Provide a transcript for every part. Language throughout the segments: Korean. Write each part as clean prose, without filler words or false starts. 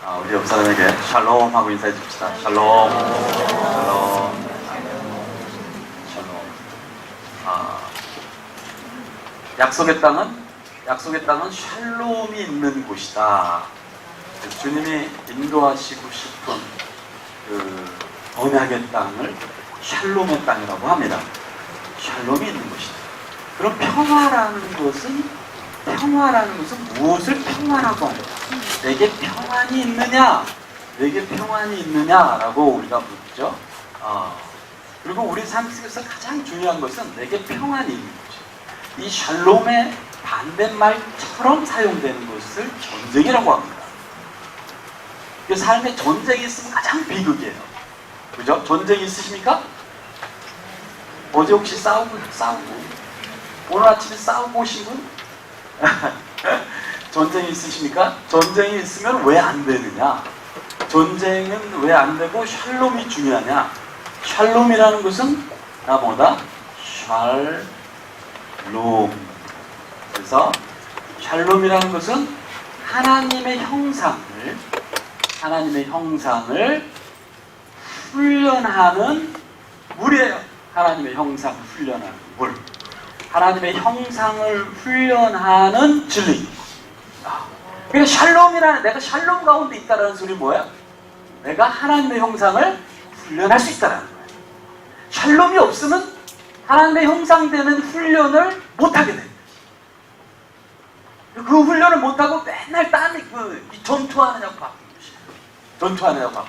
우리 옆 사람에게 샬롬 하고 인사해 줍시다. 샬롬. 샬롬. 샬롬. 약속의 땅은 샬롬이 있는 곳이다. 주님이 인도하시고 싶은 그 언약의 땅을 샬롬의 땅이라고 합니다. 샬롬이 있는 곳이다. 그럼 평화라는 것은 무엇을 평화라고 하냐? 내게 평안이 있느냐? 내게 평안이 있느냐라고 우리가 묻죠. 그리고 우리 삶 속에서 가장 중요한 것은 내게 평안이 있는 것이에요. 이 샬롬의 반대말처럼 사용되는 것을 전쟁이라고 합니다. 그 삶에 전쟁이 있으면 가장 비극이에요. 그죠? 전쟁이 있으십니까? 어제 혹시 싸우고 오늘 아침에 싸우고 오신 분? 전쟁이 있으십니까? 전쟁이 있으면 왜 안 되느냐? 전쟁은 왜 안 되고 샬롬이 중요하냐? 샬롬이라는 것은 뭐다? 샬롬. 그래서 샬롬이라는 것은 하나님의 형상을 훈련하는 물이에요. 하나님의 형상을 훈련하는 물. 하나님의 형상을 훈련하는 진리. 그러니까 샬롬이라는, 내가 샬롬 가운데 있다는 소리 뭐야? 내가 하나님의 형상을 훈련할 수 있다는 거예요. 샬롬이 없으면 하나님의 형상되는 훈련을 못하게 돼요. 그 훈련을 못하고 맨날 전투하느냐고 바쁜 것이에요.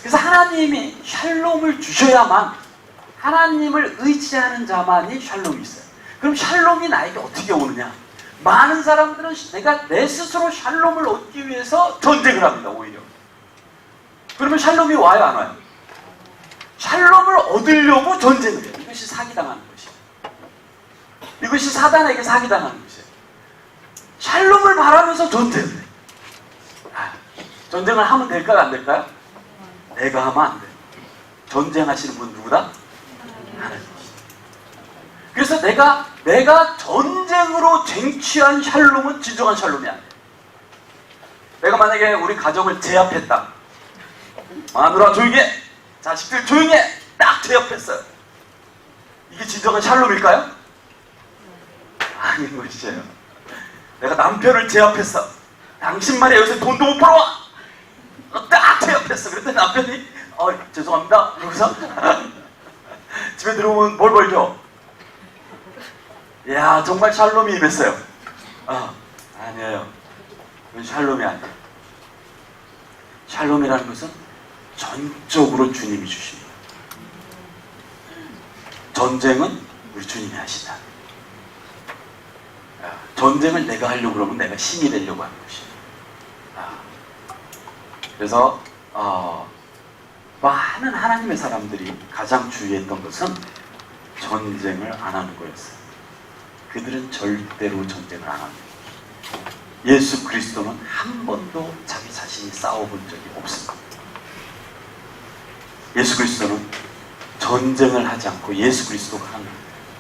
그래서 하나님이 샬롬을 주셔야만, 하나님을 의지하는 자만이 샬롬이 있어요. 그럼 샬롬이 나에게 어떻게 오느냐? 많은 사람들은 내가 내 스스로 샬롬을 얻기 위해서 전쟁을 합니다. 오히려. 그러면 샬롬이 와요, 안 와요? 샬롬을 얻으려고 전쟁을 해요. 이것이 사기당하는 것이에요. 이것이 사단에게 사기당하는 것이에요. 샬롬을 바라면서 전쟁을 해요. 전쟁을 하면 될까요, 안 될까요? 내가 하면 안 돼요. 전쟁하시는 분 누구다? 하나님. 그래서 내가 전쟁으로 쟁취한 샬롬은 진정한 샬롬이 아니에요. 내가 만약에 우리 가정을 제압했다. 마누라 조용히 해! 자식들 조용히 해! 딱 제압했어요. 이게 진정한 샬롬일까요? 아닌 것이에요. 내가 남편을 제압했어. 당신 말이야, 요새 돈도 못 벌어와! 딱 제압했어. 그랬더니 남편이 죄송합니다. 그러고서 집에 들어오면 뭘 벌죠? 이야, 정말 샬롬이 임했어요. 아니에요. 그건 샬롬이 아니에요. 샬롬이라는 것은 전적으로 주님이 주십니다. 전쟁은 우리 주님이 하신다. 전쟁을 내가 하려고 그러면 내가 신이 되려고 하는 것이에요. 그래서 많은 하나님의 사람들이 가장 주의했던 것은 전쟁을 안 하는 거였어요. 그들은 절대로 전쟁을 안 합니다. 예수 그리스도는 한 번도 자기 자신이 싸워본 적이 없습니다. 예수 그리스도는 전쟁을 하지 않고 예수 그리스도가 하는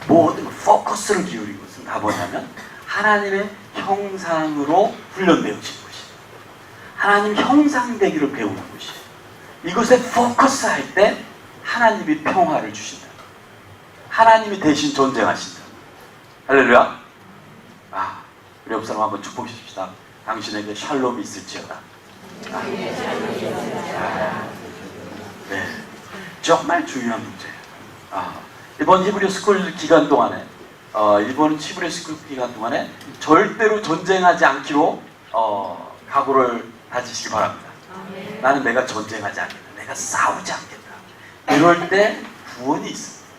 모든 포커스를 기울인 것은 다 뭐냐면 하나님의 형상으로 훈련되어진 것이에요. 하나님 형상 되기를 배우는 것이에요. 이것에 포커스 할 때 하나님이 평화를 주신다. 하나님이 대신 전쟁하신다. 할렐루야. 우리 옆 사람 한번 축복해 줍시다. 당신에게 샬롬이 있을지어다. 네, 정말 중요한 문제예요. 이번 히브리 스쿨 기간 동안에 이번 히브리 스쿨 기간 동안에 절대로 전쟁하지 않기로 각오를 다지시기 바랍니다. 나는 내가 전쟁하지 않겠다. 내가 싸우지 않겠다. 이럴 때 구원이 있습니다.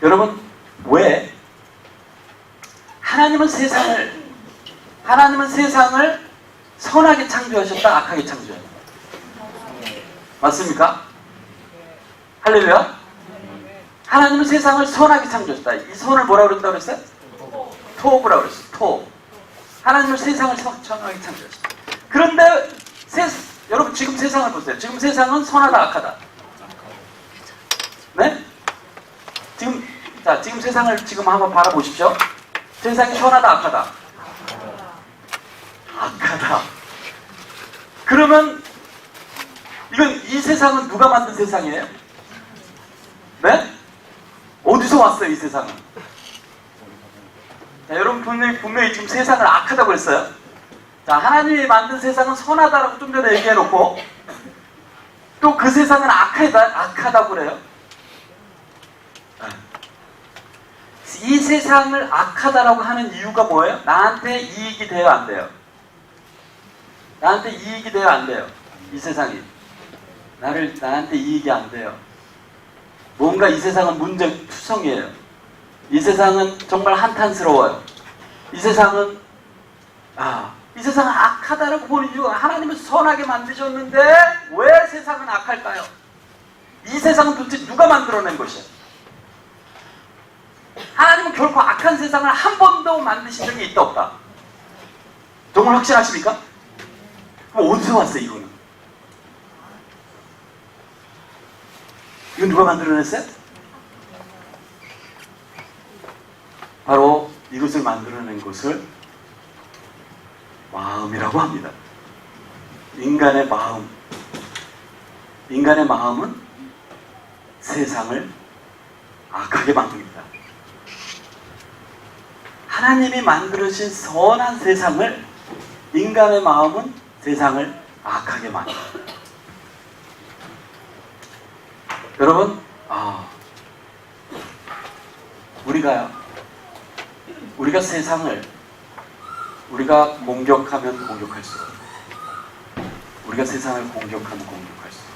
여러분, 왜 하나님은 세상을 선하게 창조하셨다, 악하게 창조하셨다. 맞습니까? 할렐루야. 하나님은 세상을 선하게 창조하셨다. 이 선을 뭐라고 그랬다고 그랬어요? 토브라고 그랬어요. 토. 하나님은 세상을 선하게 창조하셨다. 그런데 여러분 지금 세상을 보세요. 지금 세상은 선하다, 악하다. 네? 지금 세상을 지금 한번 바라보십시오. 세상이 선하다, 악하다. 악하다. 그러면 이건 이 세상은 누가 만든 세상이에요? 네? 어디서 왔어요, 이 세상은? 자, 여러분 분명히 지금 세상을 악하다고 했어요. 자, 하나님이 만든 세상은 선하다라고 좀 전에 얘기해놓고 또 그 세상은 악하다고 그래요. 이 세상을 악하다라고 하는 이유가 뭐예요? 나한테 이익이 돼요, 안 돼요? 나한테 이익이 돼요, 안 돼요? 이 세상이 나한테 이익이 안 돼요. 뭔가 이 세상은 문제투성이에요. 이 세상은 정말 한탄스러워요. 이 세상은 악하다라고 보는 이유가 하나님은 선하게 만드셨는데 왜 세상은 악할까요? 이 세상은 도대체 누가 만들어낸 것이에요? 하나님은 결코 악한 세상을 한 번도 만드신 적이 있다 없다? 정말 확신하십니까? 그럼 어디서 왔어요, 이거는? 이건 누가 만들어냈어요? 바로 이것을 만들어낸 것을 마음이라고 합니다. 인간의 마음. 인간의 마음은 세상을 악하게 만듭니다. 하나님이 만들으신 선한 세상을 인간의 마음은 세상을 악하게 만듭니다. 여러분, 우리가 세상을 우리가 공격하면 공격할수록 우리가 세상을 공격하면 공격할수록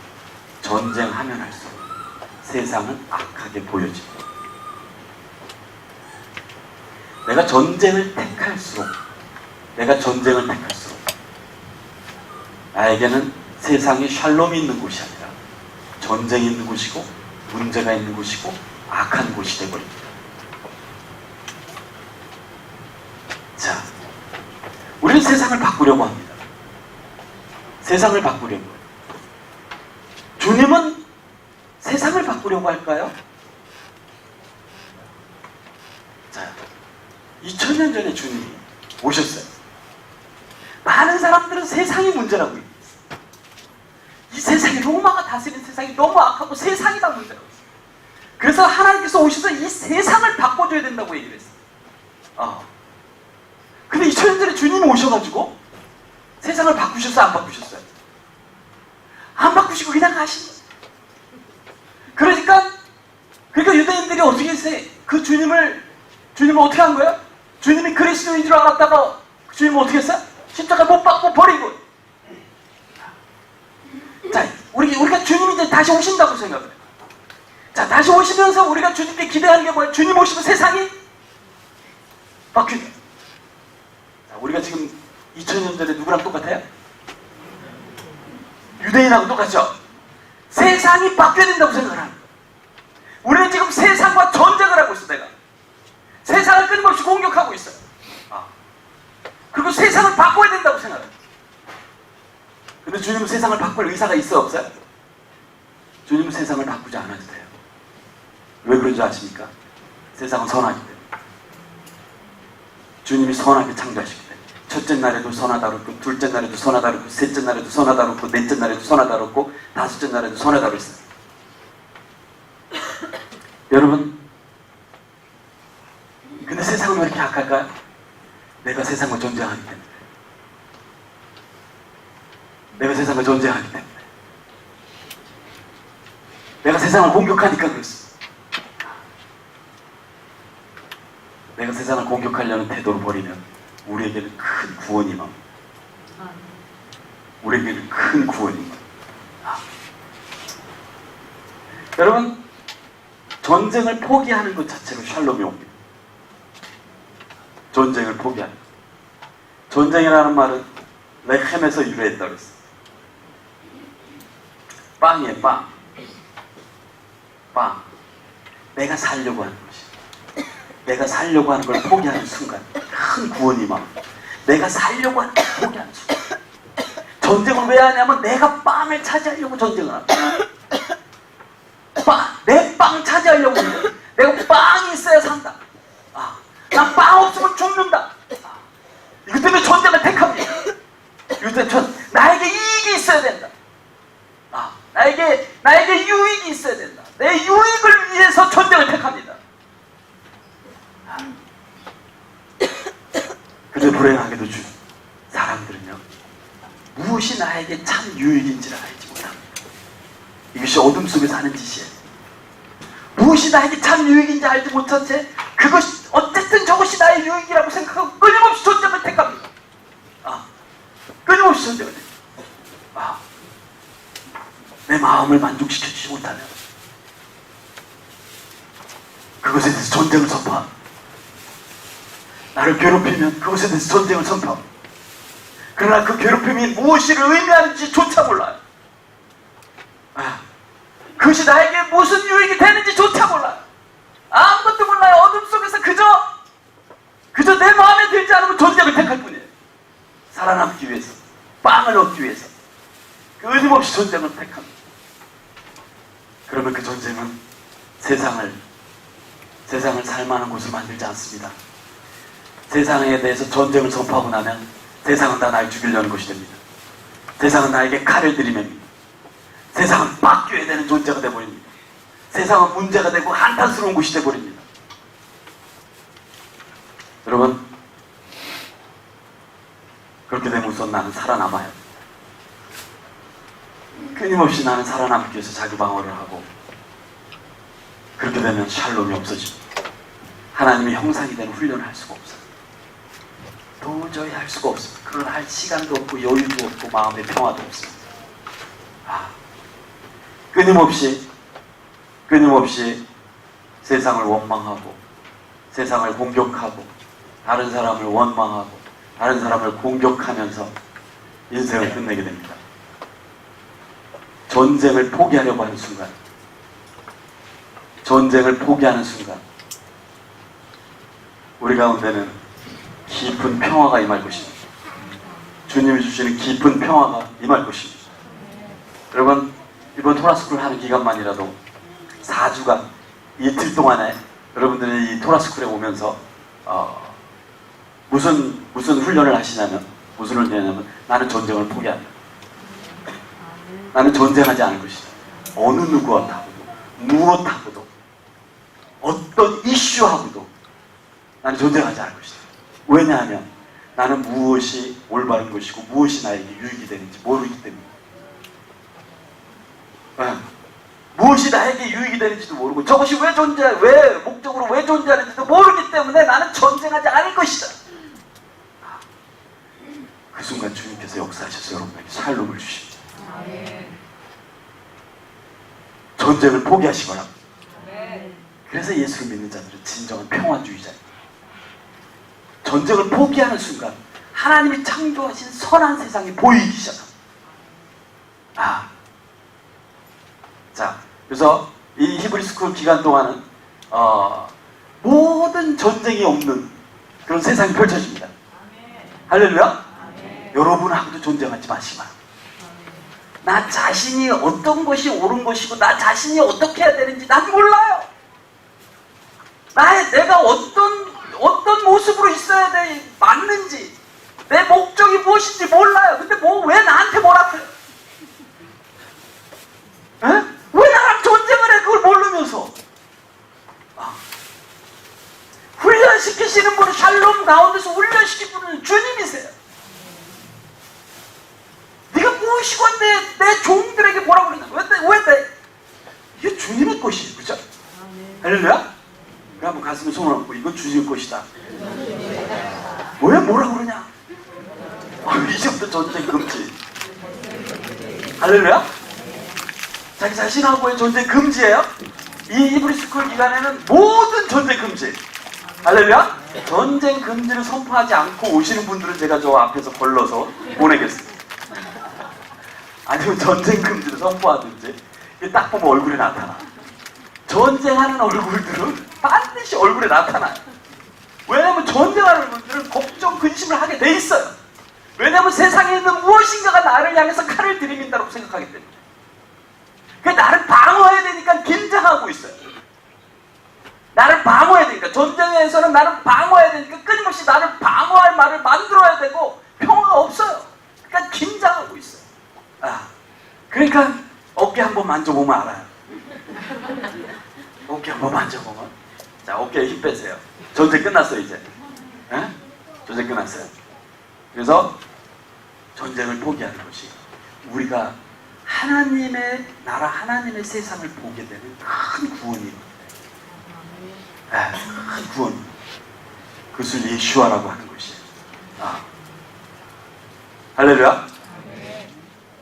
전쟁하면 할수록 세상은 악하게 보여집니다. 내가 전쟁을 택할수록 나에게는 세상에 샬롬이 있는 곳이 아니라 전쟁이 있는 곳이고 문제가 있는 곳이고 악한 곳이 되어버립니다. 자, 우리는 세상을 바꾸려고 합니다. 세상을 바꾸려고. 주님은 세상을 바꾸려고 할까요? 자, 2000년 전에 주님이 오셨어요. 많은 사람들은 세상이 문제라고 얘기했어요. 이 세상이, 로마가 다스리는 세상이 너무 악하고 세상이 다 문제라고 했어요. 그래서 하나님께서 오셔서 이 세상을 바꿔줘야 된다고 얘기를 했어요. 근데 2000년 전에 주님이 오셔가지고 세상을 바꾸셨어요, 안 바꾸셨어요? 안 바꾸시고 그냥 가신 거예요. 그러니까 유대인들이 어떻게 했어요? 그 주님을 어떻게 한 거예요? 주님이 그리스도인 줄 알았다가 주님은 어떻게 했어요? 십자가 못 박고 버리고. 자, 우리가 주님이 이제 다시 오신다고 생각해요. 자, 다시 오시면서 우리가 주님께 기대하는 게 뭐예요? 주님 오시면 세상이 바뀌는 거예요. 자, 우리가 지금 2000년 전에 누구랑 똑같아요? 유대인하고 똑같죠? 세상이 바뀌어야 된다고 생각하는 거예요. 우리는 지금 세상과 전쟁을 하고 있어, 내가. 세상을 끊임없이 공격하고 있어요. 그리고 세상을 바꿔야 된다고 생각해요. 근데 주님은 세상을 바꿀 의사가 있어요, 없어요? 주님은 세상을 바꾸지 않아도 돼요. 왜 그런지 아십니까? 세상은 선하기 때문에. 주님이 선하게 창조하시기 때문에. 첫째 날에도 선하다 그랬고, 둘째 날에도 선하다 그랬고, 셋째 날에도 선하다 그랬고, 넷째 날에도 선하다 그랬고, 다섯째 날에도 선하다 그랬어요. 여러분, 근데 세상은 왜 이렇게 악할까요? 내가 세상과 전쟁하기 때문에. 내가 세상을 전쟁하기 때문에. 내가 세상을 공격하니까 그랬어. 내가 세상을 공격하려는 태도를 버리면 우리에게는 큰 구원이 임합니다. 우리에게는 큰 구원이 임합니다. 여러분, 전쟁을 포기하는 것 자체로 샬롬이 옵니다. 전쟁을 포기하는 것. 전쟁이라는 말은 레켐에서 유래했다고 했어요. 빵이에요, 빵. 빵. 내가 살려고 하는 것이. 내가 살려고 하는 걸 포기하는 순간 큰 구원이 임합니다. 내가 살려고 하는 걸 포기하는 순간. 전쟁을 왜 하냐면 내가 빵을 차지하려고 전쟁을 합니다. 내 빵 차지하려고 해요. 내가 빵이 있어야 산다. 난 빵 없으면 죽는다. 이것 때문에 전쟁을 택합니다. 그때 나에게 이익이 있어야 된다. 나에게 유익이 있어야 된다. 내 유익을 위해서 전쟁을 택합니다. 근데 불행하게도 사람들은요, 무엇이 나에게 참 유익인지를 알지 못합니다. 이것이 어둠 속에서 하는 짓이에요. 무엇이 나에게 참 유익인지 알지 못한 채 그것이 어쨌든 저것이 나의 유익이라고 생각하고 끊임없이 전쟁을 택합니다. 끊임없이 전쟁을 택합니다. 내 마음을 만족시켜주지 못하면 그것에 대해서 전쟁을 선포합니다. 나를 괴롭히면 그것에 대해서 전쟁을 선포합니다. 그러나 그 괴롭힘이 무엇을 의미하는지조차 몰라요. 그것이 나에게 무슨 유익이 되는지조차 몰라요. 아무것도 몰라요. 어둠 속에서 그저 내 마음에 들지 않으면 전쟁을 택할 뿐이에요. 살아남기 위해서, 빵을 얻기 위해서 끊임없이 전쟁을 택합니다. 그러면 그 전쟁은 세상을 살만한 곳으로 만들지 않습니다. 세상에 대해서 전쟁을 선포하고 나면 세상은 다 날 죽이려는 것이 됩니다. 세상은 나에게 칼을 들이맵니다. 세상은 바뀌어야 되는 존재가 되어버립니다. 세상은 문제가 되고 한탄스러운 곳이 되어버립니다. 여러분, 그렇게 되면 우선 나는 살아남아요. 끊임없이 나는 살아남기 위해서 자기 방어를 하고, 그렇게 되면 샬롬이 없어집니다. 하나님의 형상이 되는 훈련을 할 수가 없어요. 도저히 할 수가 없습니다. 그걸 할 시간도 없고 여유도 없고 마음의 평화도 없습니다. 끊임없이 세상을 원망하고, 세상을 공격하고, 다른 사람을 원망하고, 다른 사람을 공격하면서 인생을 끝내게 됩니다. 전쟁을 포기하려고 하는 순간, 우리 가운데는 깊은 평화가 임할 것입니다. 주님이 주시는 깊은 평화가 임할 것입니다. 여러분, 이번 토라스쿨을 하는 기간만이라도 4주간, 이틀 동안에 여러분들이 이 토라스쿨에 오면서 무슨 훈련을 하시냐면, 나는 전쟁을 포기한다. 나는 전쟁하지 않을 것이다. 어느 누구하고도, 무엇하고도, 어떤 이슈하고도 나는 전쟁하지 않을 것이다. 왜냐하면 나는 무엇이 올바른 것이고 무엇이 나에게 유익이 되는지 모르기 때문에. 무엇이 나에게 유익이 되는지도 모르고 저것이 목적으로 왜 존재하는지도 모르기 때문에 나는 전쟁하지 않을 것이다. 그 순간 주님께서 역사하셔서 여러분에게 샬롬을 주십니다. 전쟁을 포기하시거나. 그래서 예수를 믿는 자들은 진정한 평화주의자입니다. 전쟁을 포기하는 순간 하나님이 창조하신 선한 세상이 보이기 시작합니다. 자, 그래서 이 히브리스쿨 기간 동안은 모든 전쟁이 없는 그런 세상이 펼쳐집니다. 할렐루야? 여러분하고도 전쟁하지 마시고, 나 자신이 어떤 것이 옳은 것이고 나 자신이 어떻게 해야 되는지 난 몰라요. 내가 어떤 모습으로 있어야 맞는지, 내 목적이 무엇인지 몰라요. 근데 왜 나한테 뭐라고 해요? 왜 나랑 전쟁을 해? 그걸 모르면서. 훈련시키시는 분은, 샬롬 가운데서 훈련시키는 분은 주님이세요. 네가 무엇이고 내 종들에게 뭐라고 그러냐? 이게 주님의 것이에요. 그죠? 할렐루야? 한번 가슴에 손을 얹고, 이건 주님의 것이다. 왜 뭐라고 그러냐? 이제부터 전쟁 금지. 할렐루야? 자기 자신하고의 전쟁 금지예요. 이 히브리스쿨 기간에는 모든 전쟁 금지. 할렐루야? 전쟁 금지를 선포하지 않고 오시는 분들은 제가 저 앞에서 걸러서 보내겠습니다. 아니면 전쟁 금지를 선포하든지, 딱 보면 얼굴이 나타나. 전쟁하는 얼굴들은 반드시 얼굴에 나타나요. 왜냐하면 전쟁하는 분들은 걱정, 근심을 하게 돼 있어요. 왜냐하면 세상에 있는 무엇인가가 나를 향해서 칼을 들이민다고 생각하기 때문에. 그러니까 나를 방어해야 되니까 긴장하고 있어요. 나를 방어해야 되니까, 전쟁에서는 나를 방어해야 되니까 끊임없이 나를 방어할 말을 만들어야 되고 평화가 없어요. 그러니까 한번 만져보면 알아요. 어깨 한번 만져보면. 자, 어깨에 힘 빼세요. 전쟁 끝났어요, 이제. 에? 전쟁 끝났어요. 그래서 전쟁을 포기하는 것이 우리가 하나님의 나라, 하나님의 세상을 보게 되는 큰 구원이거든요. 큰 구원. 그것을 예수와라고 하는 것이에요. 할렐루야.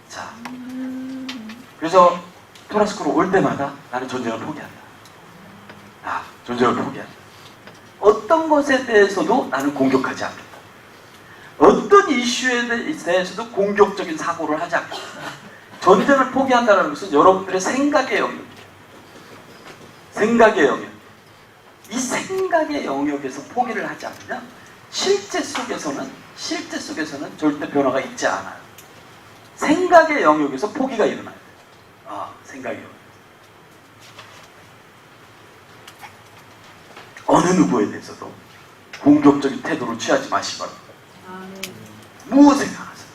자, 그래서 토라스코로 올 때마다 나는 전쟁을 포기한다. 전쟁을 포기한다. 어떤 것에 대해서도 나는 공격하지 않겠다. 어떤 이슈에 대해서도 공격적인 사고를 하지 않겠다. 전쟁을 포기한다는 것은 여러분들의 생각의 영역. 생각의 영역. 이 생각의 영역에서 포기를 하지 않으면 실제 속에서는 절대 변화가 있지 않아요. 생각의 영역에서 포기가 일어나요. 생각의 영역. 어느 누구에 대해서도 공격적인 태도를 취하지 마시기 바랍니다. 무엇을 강하세요?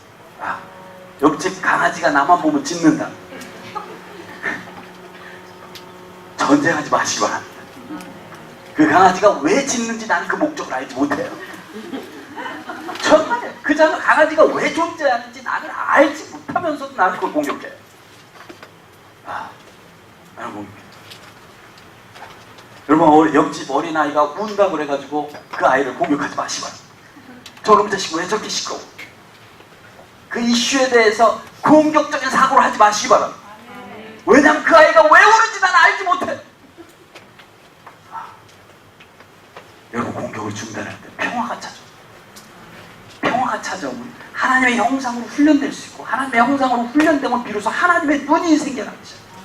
옆집 강아지가 나만 보면 짖는다. 전쟁하지 마시기 바랍니다. 그 강아지가 왜 짖는지 나는 그 목적을 알지 못해요. 정말 그 강아지가 왜 존재하는지 나는 알지 못하면서도 나는 그걸 공격해요. 나는 공격해요. 여러분, 옆집 어린아이가 운다고 그래가지고 그 아이를 공격하지 마시고, 저놈 자식 왜 저렇게 시끄러워? 그 이슈에 대해서 공격적인 사고를 하지 마시기 바랍니다. 왜냐하면 그 아이가 왜 우는지 나는 알지 못해. 여러분, 공격을 중단할 때 평화가 찾아옵니다. 평화가 찾아오면 하나님의 형상으로 훈련될 수 있고, 하나님의 형상으로 훈련되면 비로소 하나님의 눈이 생겨나기 시작합니다.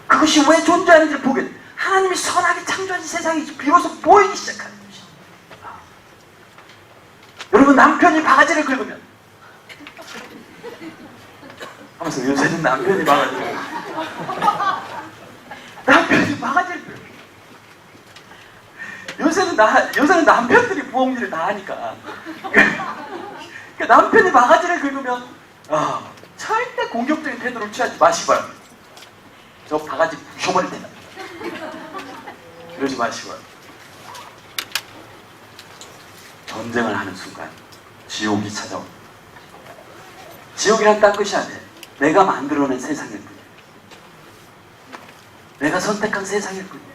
그것이 왜 존재하는지를 보게 돼요. 하나님이 선하게 창조하신 세상이 비로소 보이기 시작하는 것입니다. 여러분, 남편이 바가지를 긁으면 하면서 요새는 남편이 바가지를 긁으면 요새는 남편들이 부엌일을 다 하니까 그러니까 남편이 바가지를 긁으면 절대 공격적인 태도를 취하지 마시기 바랍니다. 저 바가지 부셔버릴 테다. 그러지 마시고, 전쟁을 하는 순간 지옥이 찾아옵니다. 지옥이란 딴 것이 아니에요. 내가 만들어낸 세상일 뿐이에요. 내가 선택한 세상일 뿐이에요.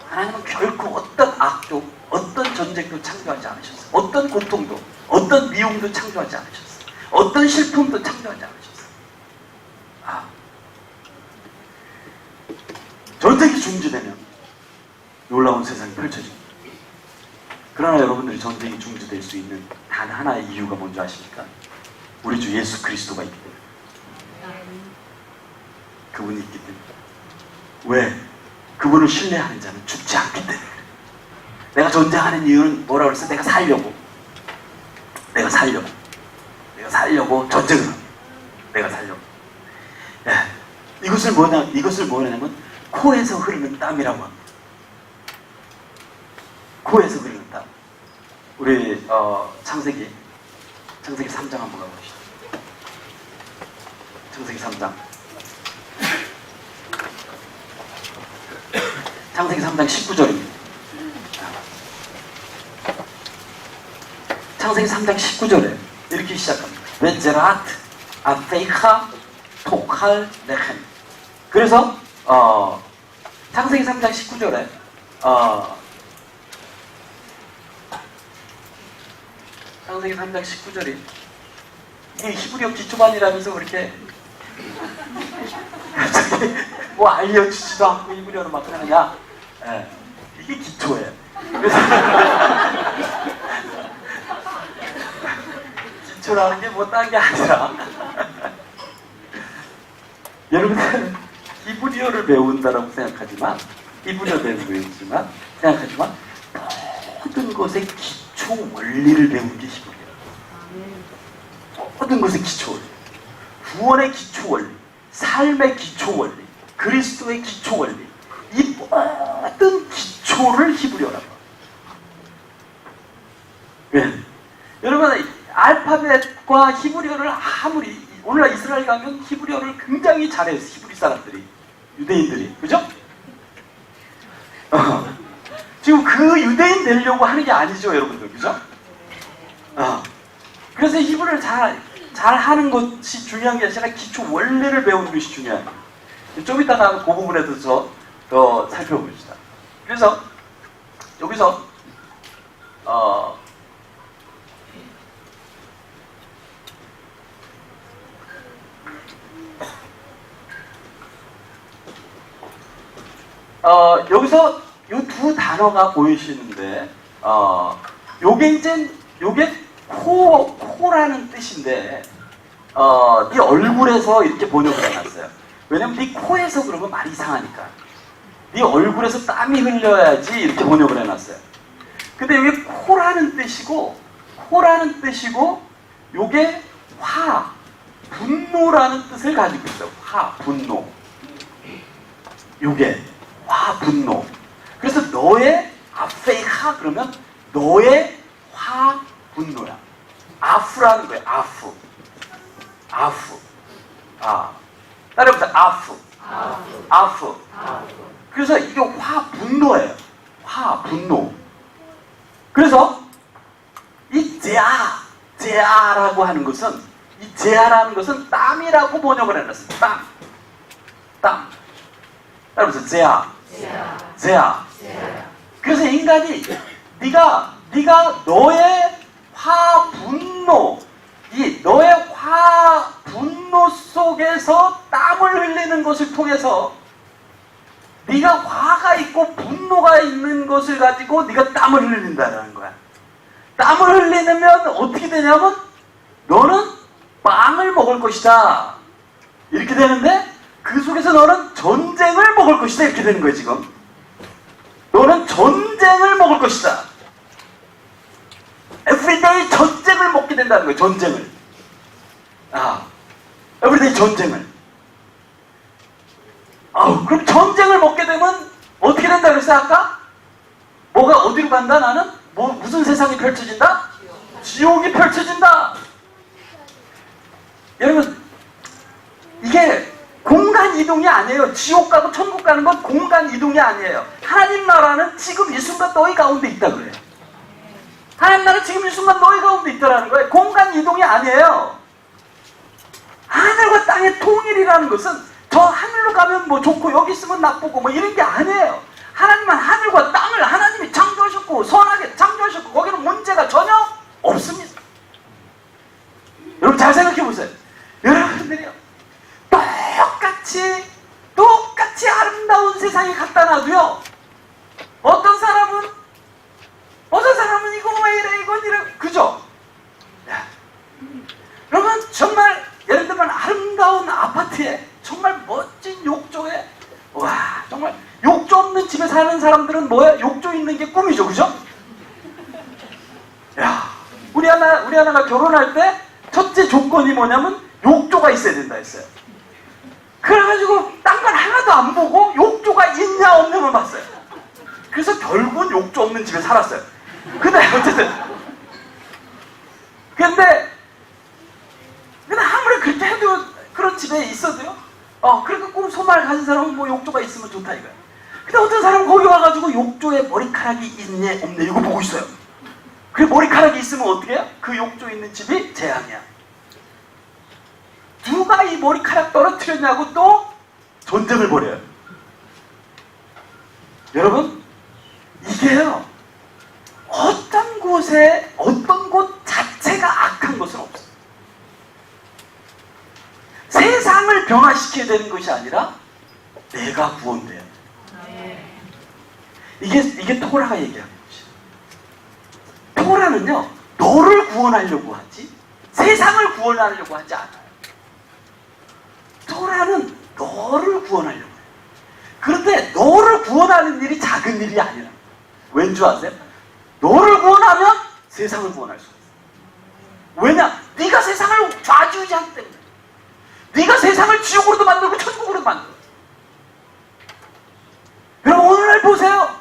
하나님은 결코 어떤 악도, 어떤 전쟁도 창조하지 않으셨어요. 어떤 고통도, 어떤 미움도 창조하지 않으셨어요. 어떤 슬픔도 창조하지 않으셨어요. 전쟁이 중지되면 놀라운 세상이 펼쳐집니다. 그러나 여러분들이 전쟁이 중지될 수 있는 단 하나의 이유가 뭔지 아십니까? 우리 주 예수 그리스도가 있기 때문에. 그분이 있기 때문에. 왜? 그분을 신뢰하는 자는 죽지 않기 때문에. 내가 전쟁하는 이유는 뭐라고 그랬어? 내가 살려고 전쟁을 합니다. 내가 살려고. 이것을 뭐냐면 코에서 흐르는 땀이라고 합니다. 코에서 흐르는 땀. 우리 창세기 3장 한번 가봅시다. 창세기 3장. 창세기 3장 19절입니다. 창세기 3장 19절에 이렇게 시작합니다. 웨제라트 아페이카 토칼 레헨. 그래서 창세기 3장 19절에 창세기 3장 19절이 이게 히브리어 기초반이라면서 그렇게 갑자기 뭐 알려주지도 않고 히브리어로 막 하느냐. 이게 기초예요. 그래서 기초라는 게 뭐 딴 게 아니라 여러분들 히브리어를 배운다라고 생각하지만 생각하지만 모든 것의 기초 원리를 배운 게 히브리어예요. 모든 것의 기초 원리, 구원의 기초 원리, 삶의 기초 원리, 그리스도의 기초 원리, 이 모든 기초를 히브리어라고 합니다. 여러분, 알파벳과 히브리어를 아무리 오늘날 이스라엘 가면 히브리어를 굉장히 잘해요. 히브리 사람들이, 유대인들이, 그죠? 지금 그 유대인 되려고 하는 게 아니죠, 여러분들, 그죠? 그래서 히브리어를 잘 하는 것이 중요한 게 아니라 기초 원리를 배우는 것이 중요해요. 좀 이따가 그 부분에 대해서 더 살펴봅시다. 그래서 여기서 여기서 이 두 단어가 보이시는데, 요게 코라는 뜻인데, 네 얼굴에서 이렇게 번역을 해놨어요. 왜냐면 네 코에서 그러면 말이 이상하니까. 네 얼굴에서 땀이 흘려야지 이렇게 번역을 해놨어요. 근데 이게 코라는 뜻이고, 요게 분노라는 뜻을 가지고 있어요. 분노. 요게 분노. 그래서 너의 아페이하 그러면 너의 분노야. 아프라는 거예요. 아프. 따라해보세요. 아프. 그래서 이게 분노예요. 분노. 그래서 이 제아라고 하는 것은, 이 제아라는 것은 땀이라고 번역을 해놨어요. 땀. 따라해보세요. 제아. 그래서 인간이 네가 너의 분노, 너의 분노 속에서 땀을 흘리는 것을 통해서, 네가 화가 있고 분노가 있는 것을 가지고 네가 땀을 흘린다는 거야. 땀을 흘리면 어떻게 되냐면 너는 빵을 먹을 것이다, 이렇게 되는데, 그 속에서 너는 전쟁을 먹을 것이다, 이렇게 되는 거예요. 지금 너는 전쟁을 먹을 것이다. 에브리데이 전쟁을 먹게 된다는 거예요. 전쟁을. 에브리데이 전쟁을. 그럼 전쟁을 먹게 되면 어떻게 된다 그랬어요, 아까? 뭐가 어디로 간다, 나는? 무슨 세상이 펼쳐진다? 지옥이 펼쳐진다. 여러분, 이게 공간 이동이 아니에요. 지옥 가고 천국 가는 건 공간 이동이 아니에요. 하나님 나라는 지금 이 순간 너희 가운데 있다 그래요. 하나님 나라는 지금 이 순간 너희 가운데 있다라는 거예요. 공간 이동이 아니에요. 하늘과 땅의 통일이라는 것은 저 하늘로 가면 뭐 좋고 여기 있으면 나쁘고 뭐 이런 게 아니에요. 하나님은 하늘과 땅을 하나님이 창조하셨고 선하게 창조하셨고 거기는 문제가 전혀 없습니다. 여러분 잘 생각해 보세요. 여러분들이요, 똑같이 아름다운 세상에 갖다 놔도요, 어떤 사람은 이거 왜 이래, 이건 이래, 그죠? 그러면 정말 예를 들면 아름다운 아파트에 정말 멋진 욕조에, 정말 욕조 없는 집에 사는 사람들은 뭐야? 욕조 있는 게 꿈이죠, 그죠? 우리 하나가 결혼할 때 첫째 조건이 뭐냐면 욕조가 있어야 된다 했어요. 그래가지고 딴 건 하나도 안 보고 욕조가 있냐 없냐만 봤어요. 그래서 결국은 욕조 없는 집에 살았어요. 근데 어쨌든 아무리 그렇게 해도 그런 집에 있어도요, 그렇게 꼭 소망을 가진 사람은 뭐 욕조가 있으면 좋다 이거야. 근데 어떤 사람은 거기 와가지고 욕조에 머리카락이 있네 없네 이거 보고 있어요. 그래 머리카락이 있으면 어떻게 해요? 그 욕조 있는 집이 재앙이야. 누가 이 머리카락 떨어뜨렸냐고 또 전쟁을 벌여요. 여러분, 이게요, 어떤 곳 자체가 악한 것은 없어요. 세상을 변화시켜야 되는 것이 아니라 내가 구원돼야 돼. 이게 토라가 얘기하는 것이에요. 토라는요, 너를 구원하려고 하지 세상을 구원하려고 하지 않아요. 토라는 너를 구원하려고 해요. 그런데 너를 구원하는 일이 작은 일이 아니라, 왠 줄 아세요? 너를 구원하면 세상을 구원할 수 있어요. 왜냐? 네가 세상을 좌지우지하기 때문에. 네가 세상을 지옥으로도 만들고 천국으로도 만들어. 여러분 오늘날 보세요.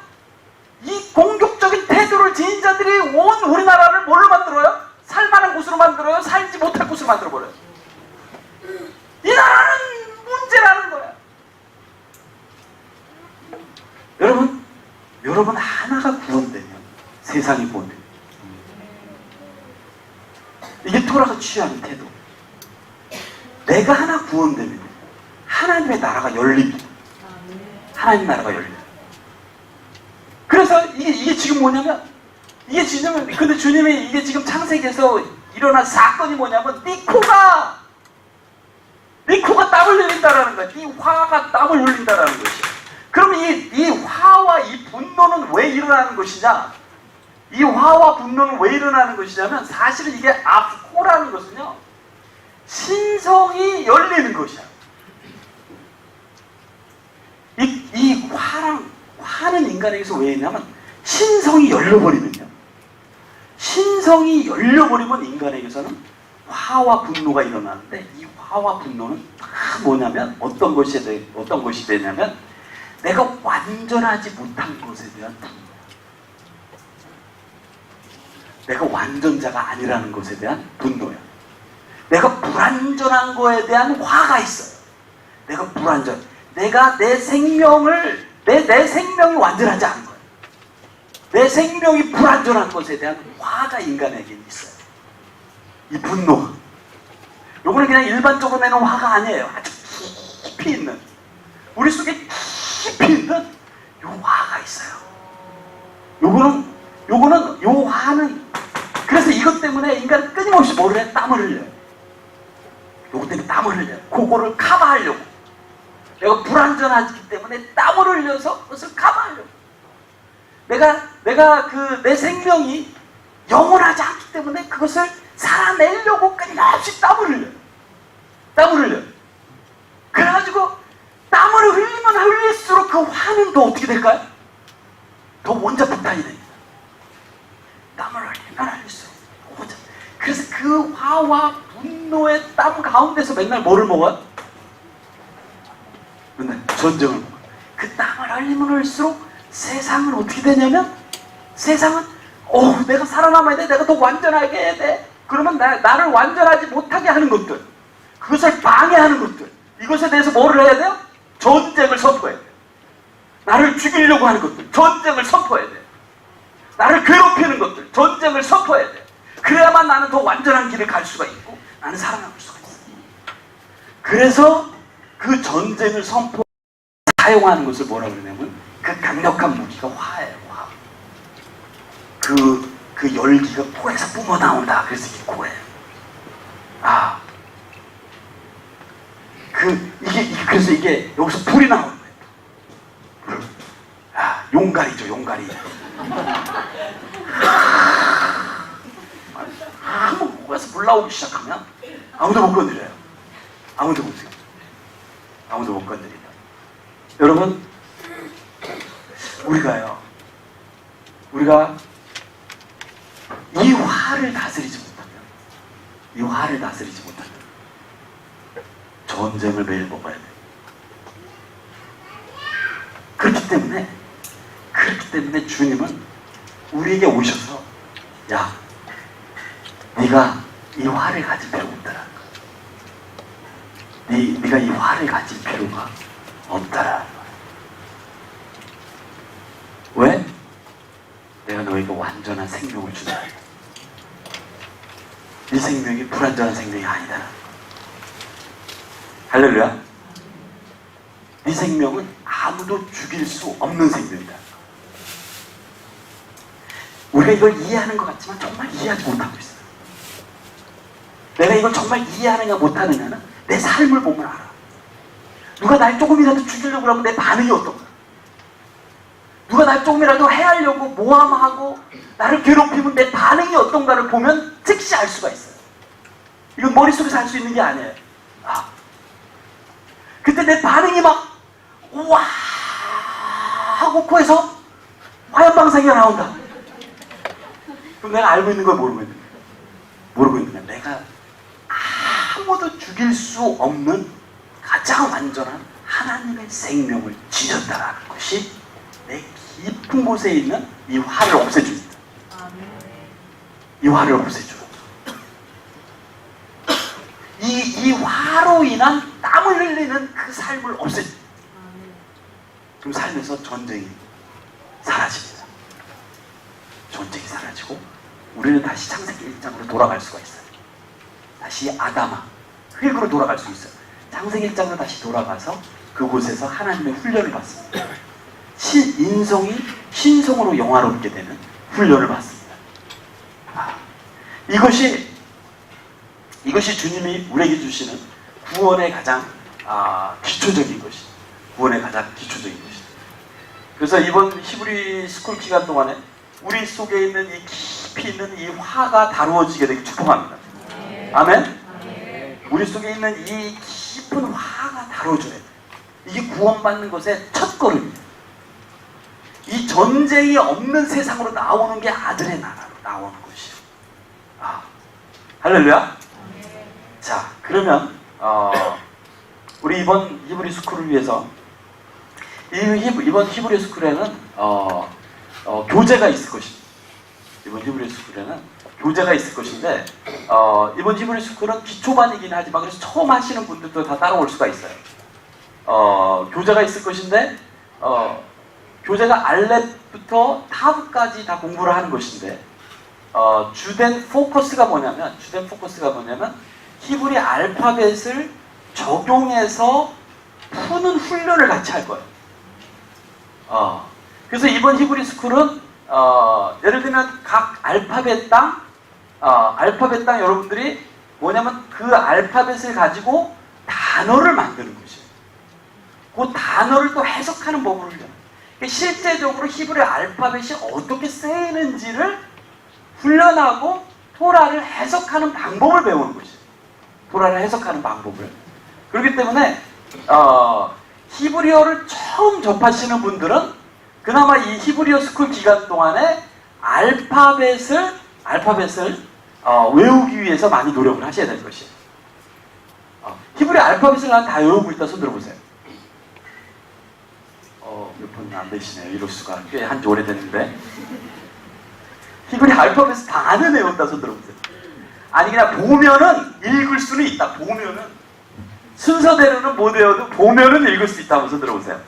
이 공격적인 태도를 지닌 자들이 온 우리나라를 뭘로 만들어요? 살만한 곳으로 만들어요? 살지 못할 곳으로 만들어버려요. 이게 토라가 취하는 태도. 내가 하나 구원되면 하나님의 나라가 열립니다. 하나님 나라가 열립니다. 그래서 이게 지금 뭐냐면, 이게 지금, 근데 주님이 이게 지금 창세기에서 일어난 사건이 뭐냐면, 네 코가 땀을 흘린다라는 거야. 네 화가 땀을 흘린다라는 것이야. 그럼 이 화와 이 분노는 왜 일어나는 것이냐? 이 화와 분노는 왜 일어나는 것이냐면, 사실은 이게 코라는 것은요, 신성이 열리는 것이야. 이 화는 인간에게서 왜 있냐면, 신성이 열려버리면요. 신성이 열려버리면 인간에게서는 화와 분노가 일어나는데, 이 화와 분노는 다 뭐냐면, 어떤 것이 되냐면, 내가 완전하지 못한 것에 대한 분노. 내가 완전자가 아니라는 것에 대한 분노야. 내가 불완전한 거에 대한 화가 있어요. 내가 불완전. 내가 내 생명이 완전하지 않은 거예요. 내 생명이 불완전한 것에 대한 화가 인간에게 있어요. 이 분노. 요거는 그냥 일반적으로 내는 화가 아니에요. 아주 깊이 있는, 우리 속에 깊이 있는 요 화가 있어요. 요거는 요 화는, 그래서 이것 때문에 인간은 끊임없이 뭐를 해? 땀을 흘려요. 요거 때문에 땀을 흘려요. 그거를 커버하려고. 내가 불완전하기 때문에 땀을 흘려서 그것을 커버하려고. 내가 내 생명이 영원하지 않기 때문에 그것을 살아내려고 끊임없이 땀을 흘려요. 땀을 흘려요. 그래가지고 땀을 흘리면 흘릴수록 그 화는 더 어떻게 될까요? 더 원자폭탄이 됩니다. 땀을 흘리면 흘릴수록 원자. 그래서 그 화와 분노의 땀 가운데서 맨날 뭐를 먹어요? 맨날 전쟁을 먹어요. 그 땀을 흘리면 흘릴수록 세상은 어떻게 되냐면, 세상은 내가 살아남아야 돼, 내가 더 완전하게 해야 돼. 그러면 나를 완전하지 못하게 하는 것들, 그것을 방해하는 것들, 이것에 대해서 뭐를 해야 돼요? 전쟁을 선포해야 돼요. 나를 죽이려고 하는 것들, 전쟁을 선포해야 돼요. 나를 괴롭히는 것들, 전쟁을 선포해야 돼요. 그래야만 나는 더 완전한 길을 갈 수가 있고, 나는 살아남을 수가 있어요. 그래서 그 전쟁을 사용하는 것을 뭐라고 그러냐면, 그 강력한 무기가 화예요. 화. 그 열기가 코에서 뿜어 나온다. 그래서 이게 코예요. 그래서 이게 여기서 불이 나오는 거예요. 용가리죠, 용가리. 한번 코에서 불 나오기 시작하면 아무도 못 건드려요. 아무도 못 건드린다. 여러분, 우리가 이 화를 다스리지 못하면 전쟁을 매일 먹어야 돼요. 그렇기 때문에 주님은 우리에게 오셔서, 야, 네가 이 화를 가질 필요가 없더라. 네가 이 화를 가질 필요가 없더라. 왜? 내가 너에게 완전한 생명을 준다. 네 생명이 불완전한 생명이 아니다. 할렐루야. 네 생명은 아무도 죽일 수 없는 생명이다. 우리가 이걸 이해하는 것 같지만 정말 이해하지 못하고 있어요. 내가 이걸 정말 이해하느냐 못하느냐는 내 삶을 보면 알아. 누가 날 조금이라도 죽이려고 하면 내 반응이 어떤가? 누가 날 조금이라도 해하려고 모함하고 나를 괴롭히면 내 반응이 어떤가를 보면 즉시 알 수가 있어요. 이건 머릿속에서 알 수 있는 게 아니에요. 그때 내 반응이 막 우와 하고 코에서 화염방사기가 나온다. 그럼 내가 알고 있는 걸 모르고 있는 거야. 내가 아무도 죽일 수 없는 가장 완전한 하나님의 생명을 지녔다라는 것이 내 깊은 곳에 있는 이 화를 없애줍니다. 이 화를 없애줘. 이 화로 인한 땀을 흘리는 그 삶을 없애줘. 그럼 삶에서 전쟁이 사라집니다. 전쟁이 사라지고 우리는 다시 창세기 1장으로 돌아갈 수가 있어요. 다시 아담아, 흙으로 돌아갈 수 있어요. 창세기 1장으로 다시 돌아가서 그곳에서 하나님의 훈련을 받습니다. 인성이 신성으로 영화롭게 되는 훈련을 받습니다. 이것이 주님이 우리에게 주시는 구원의 가장 기초적인 것이, 구원의 가장 기초적인 것이다. 그래서 이번 히브리 스쿨 기간 동안에 우리 속에 있는 이 깊이 있는 이 화가 다루어지게 되기 축복합니다. 아멘? 우리 속에 있는 이 깊은 화가 다뤄줘야 돼. 이게 구원받는 것의 첫 걸음이에요. 이 전쟁이 없는 세상으로 나오는 게 아들의 나라로 나오는 것이에요. 할렐루야. 자, 그러면 우리 이번 히브리 스쿨을 위해서 이번 히브리 스쿨에는 교재가 있을 것입니다. 이번 히브리 스쿨에는 교재가 있을 것인데 이번 히브리 스쿨은 기초반이긴 하지만 그래서 처음 하시는 분들도 다 따라올 수가 있어요. 교재가 있을 것인데 교재가 알렛부터 타브까지 다 공부를 하는 것인데 주된 포커스가 뭐냐면 히브리 알파벳을 적용해서 푸는 훈련을 같이 할 거예요. 그래서 이번 히브리 스쿨은 예를 들면 각 알파벳당 여러분들이 뭐냐면 그 알파벳을 가지고 단어를 만드는 것이에요. 그 단어를 또 해석하는 법을 훈련해요. 실제적으로 히브리 알파벳이 어떻게 쓰이는지를 훈련하고 토라를 해석하는 방법을 배우는 것이에요. 토라를 해석하는 방법을. 그렇기 때문에 히브리어를 처음 접하시는 분들은 그나마 이 히브리어 스쿨 기간 동안에 알파벳을 외우기 위해서 많이 노력을 하셔야 될 것이에요. 히브리 알파벳을 난 다 외우고 있다 손 들어보세요. 몇 분 안 되시네요. 이럴 수가. 꽤 한지 오래됐는데. 히브리 알파벳을 다는 외웠다 손 들어보세요. 아니 그냥 보면은 읽을 수는 있다. 보면은 순서대로는 못 외워도 보면은 읽을 수 있다. 손 들어보세요.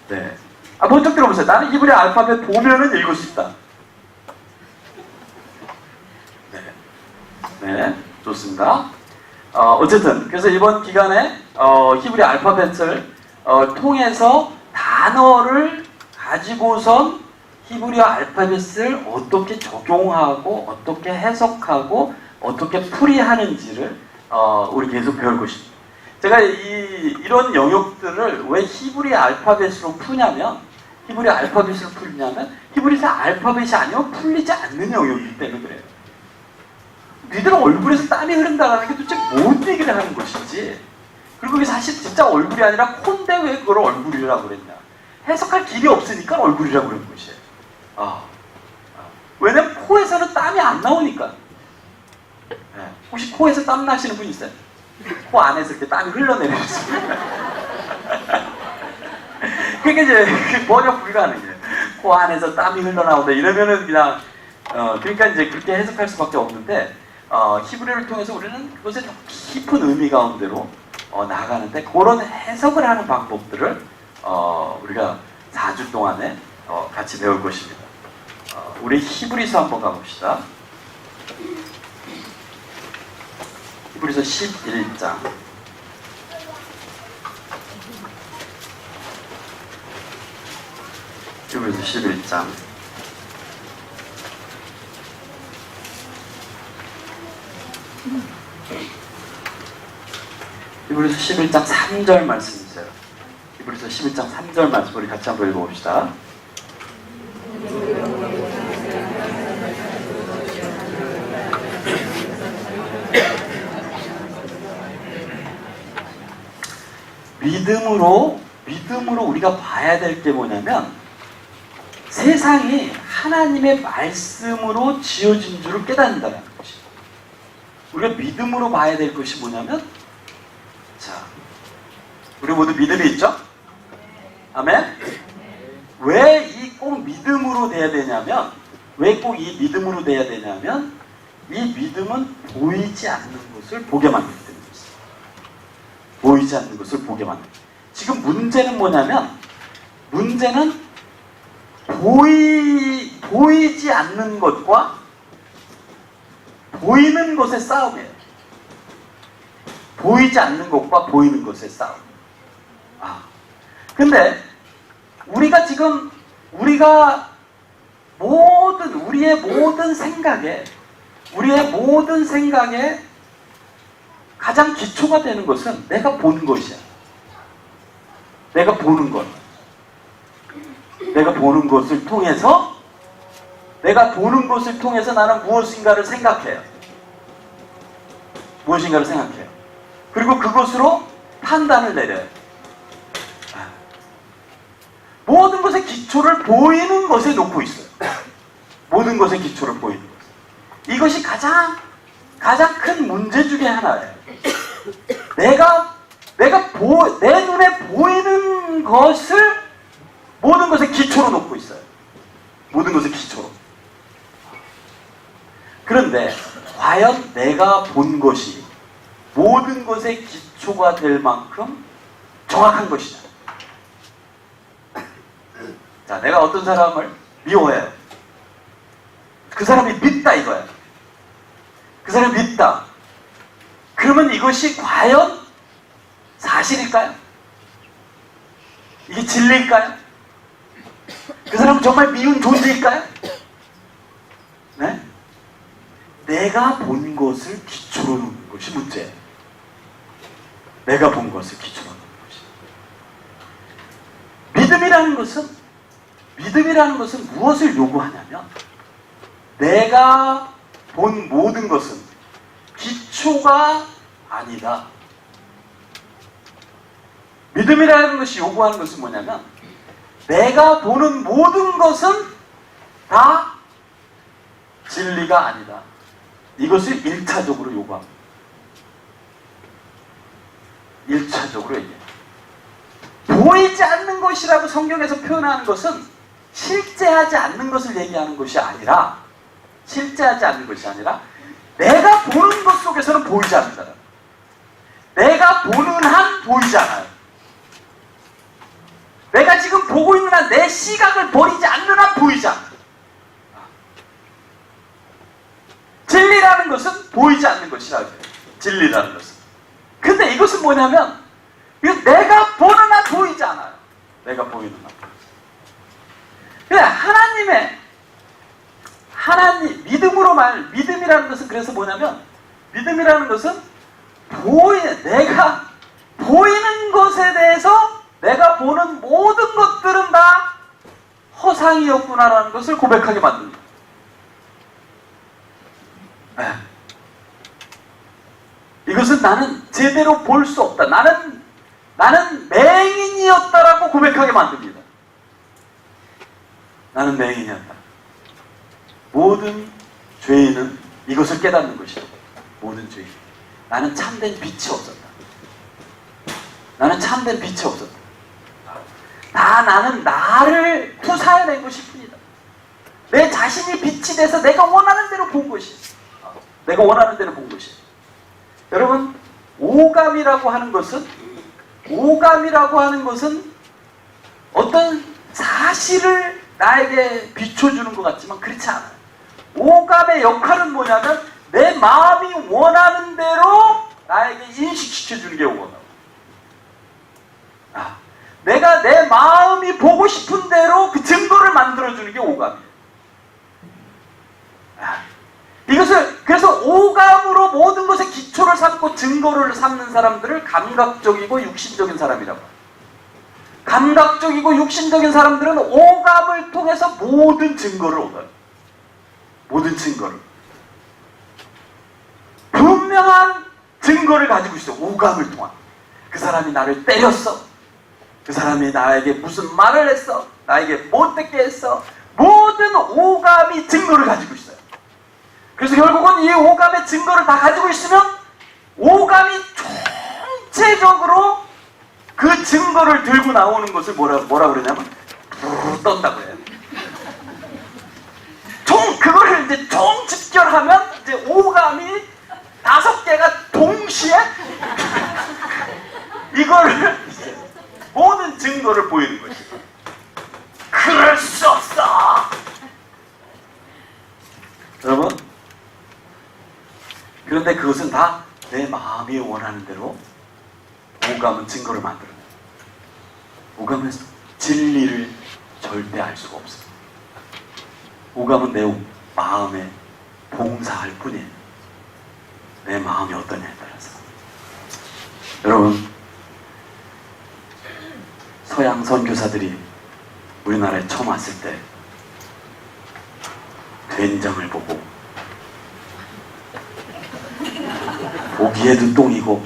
네. 먼저 들어보세요. 나는 히브리 알파벳 보면은 읽을 수 있다. 네, 좋습니다. 어쨌든 그래서 이번 기간에 히브리 알파벳을 통해서 단어를 가지고선 히브리어 알파벳을 어떻게 적용하고 어떻게 해석하고 어떻게 풀이하는지를 우리 계속 배울 것입니다. 제가 이런 영역들을 왜 히브리 알파벳으로 푸냐면 히브리 알파벳이 아니면 풀리지 않는 영역이기 때문에 그래요. 니들 얼굴에서 땀이 흐른다는 게 도대체 뭔 얘기를 하는 것인지, 그리고 그게 사실 진짜 얼굴이 아니라 콘데 왜 그걸 얼굴이라고 그랬냐, 해석할 길이 없으니까 얼굴이라고 그런 것이에요. 왜냐면 코에서는 땀이 안 나오니까. 네. 혹시 코에서 땀 나시는 분 있어요? 코 안에서 이렇게 땀이 흘러내리는 그게 이제 번역 불가능해요. 코 안에서 땀이 흘러나온다 이러면은 그냥 그러니까 이제 그렇게 해석할 수밖에 없는데 히브리어를 통해서 우리는 그것의 더 깊은 의미 가운데로 나아가는데 그런 해석을 하는 방법들을 우리가 4주 동안에 같이 배울 것입니다. 우리 히브리서 한번 가봅시다. 히브리서 11장. 히브리서 11장. 히브리서 11장 3절 말씀이세요. 히브리서 11장 3절 말씀 우리 같이 한번 읽어봅시다. 믿음으로 우리가 봐야 될 게 뭐냐면 세상이 하나님의 말씀으로 지어진 줄을 깨닫는다는 것이에요. 우리가 믿음으로 봐야 될 것이 뭐냐면, 자, 우리 모두 믿음이 있죠? 아멘? 왜 이 꼭 믿음으로 돼야 되냐면, 이 믿음은 보이지 않는 것을 보게 만들기 때문에 있어요. 보이지 않는 것을 보게 만들기. 지금 문제는 뭐냐면, 보이지 않는 것과 보이는 것의 싸움이에요. 보이지 않는 것과 보이는 것의 싸움. 근데 우리가 지금 우리의 모든 생각에 가장 기초가 되는 것은 내가 보는 것이야. 내가 보는 것. 내가 보는 것을 통해서 나는 무엇인가를 생각해요. 그리고 그것으로 판단을 내려요. 모든 것의 기초를 보이는 것에 놓고 있어요. 모든 것의 기초를 보이는 것. 이것이 가장 큰 문제 중에 하나예요. 내 눈에 보이는 것을 모든 것의 기초로 놓고 있어요. 모든 것의 기초로. 그런데 과연 내가 본 것이 모든 것의 기초가 될 만큼 정확한 것이냐? 자, 내가 어떤 사람을 미워해요. 그 사람이 믿다 이거야. 그 사람이 믿다. 그러면 이것이 과연 사실일까요? 이게 진리일까요? 그 사람은 정말 미운 존재일까요? 네? 내가 본 것을 기초로 놓는 것이 문제예요. 내가 본 것을 기초로 놓는 것이. 믿음이라는 것은 무엇을 요구하냐면 내가 본 모든 것은 기초가 아니다. 믿음이라는 것이 요구하는 것은 뭐냐면 내가 보는 모든 것은 다 진리가 아니다. 이것을 1차적으로 요구합니다. 1차적으로 얘기해요. 보이지 않는 것이라고 성경에서 표현하는 것은 실제하지 않는 것을 얘기하는 것이 아니라 내가 보는 것 속에서는 보이지 않는다. 내가 보는 한 보이지 않아요. 내가 지금 보고 있는 한 내 시각을 버리지 않는 한 보이지 않아요. 진리라는 것은 보이지 않는 것이라고 해요. 진리라는 것은. 근데 이것은 뭐냐면 내가 보는 한 보이지 않아요. 내가 보이는 한. 그래, 믿음이라는 것은 그래서 뭐냐면 믿음이라는 것은 내가 보이는 것에 대해서 내가 보는 모든 것들은 다 허상이었구나라는 것을 고백하게 만듭니다. 네. 이것은 나는 제대로 볼 수 없다. 나는 맹인이었다라고 고백하게 만듭니다. 나는 맹인이었다. 모든 죄인은 이것을 깨닫는 것이다. 모든 죄인. 나는 참된 빛이 없었다. 나는 나를 구사해낸 것일 뿐이다. 내 자신이 빛이 돼서 내가 원하는 대로 본 것이야. 여러분, 오감이라고 하는 것은 어떤 사실을 나에게 비춰주는 것 같지만 그렇지 않아요. 오감의 역할은 뭐냐면 내 마음이 원하는 대로 나에게 인식시켜주는 게 오감이에요. 내가 내 마음이 보고 싶은 대로 그 증거를 만들어주는 게 오감이에요. 그래서 오감으로 모든 것의 기초를 삼고 증거를 삼는 사람들을 감각적이고 육신적인 사람이라고 해요. 감각적이고 육신적인 사람들은 오감을 통해서 모든 증거를 얻어요. 분명한 증거를 가지고 있어요. 오감을 통한. 그 사람이 나를 때렸어. 그 사람이 나에게 무슨 말을 했어. 나에게 못되게 했어. 모든 오감이 증거를 가지고 있어요. 그래서 결국은 이 오감의 증거를 다 가지고 있으면 오감이 전체적으로 그 증거를 들고 나오는 것을 뭐라 그러냐면 부르르 떤다고 해요. 그거를 이제 총 집결하면 이제 오감이 5개가 동시에 이거를 모든 증거를 보이는 것이죠. 그럴 수 없어. 여러분, 그런데 그것은 다 내 마음이 원하는 대로 오감은 증거를 만들어요. 오감은 진리를 절대 알 수가 없어요. 오감은 내 마음에 봉사할 뿐이에요. 내 마음이 어떠냐에 따라서. 여러분, 서양 선교사들이 우리나라에 처음 왔을 때 된장을 보고 보기에도 똥이고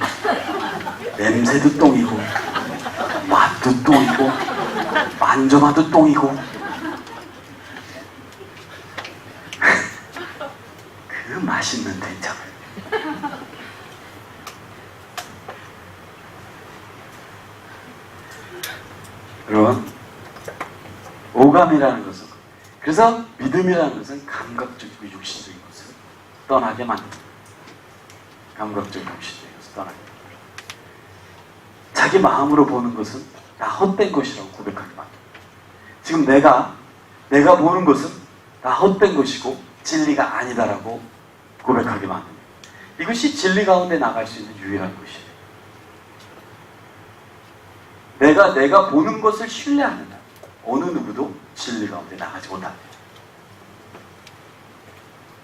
냄새도 똥이고 맛도 똥이고 만져봐도 똥이고 그 맛있는 된장을 여러분, 오감이라는 것은, 그래서 믿음이라는 것은 감각적이고 육신적인 것을 떠나게 만듭니다. 감각적인 육신적인 것을 떠나게 만듭니다. 자기 마음으로 보는 것은 다 헛된 것이라고 고백하게 만듭니다. 지금 내가 보는 것은 다 헛된 것이고 진리가 아니다라고 고백하게 만듭니다. 이것이 진리 가운데 나갈 수 있는 유일한 것이에요. 내가 보는 것을 신뢰하는 어느 누구도 진리 가운데 나가지 못합니다.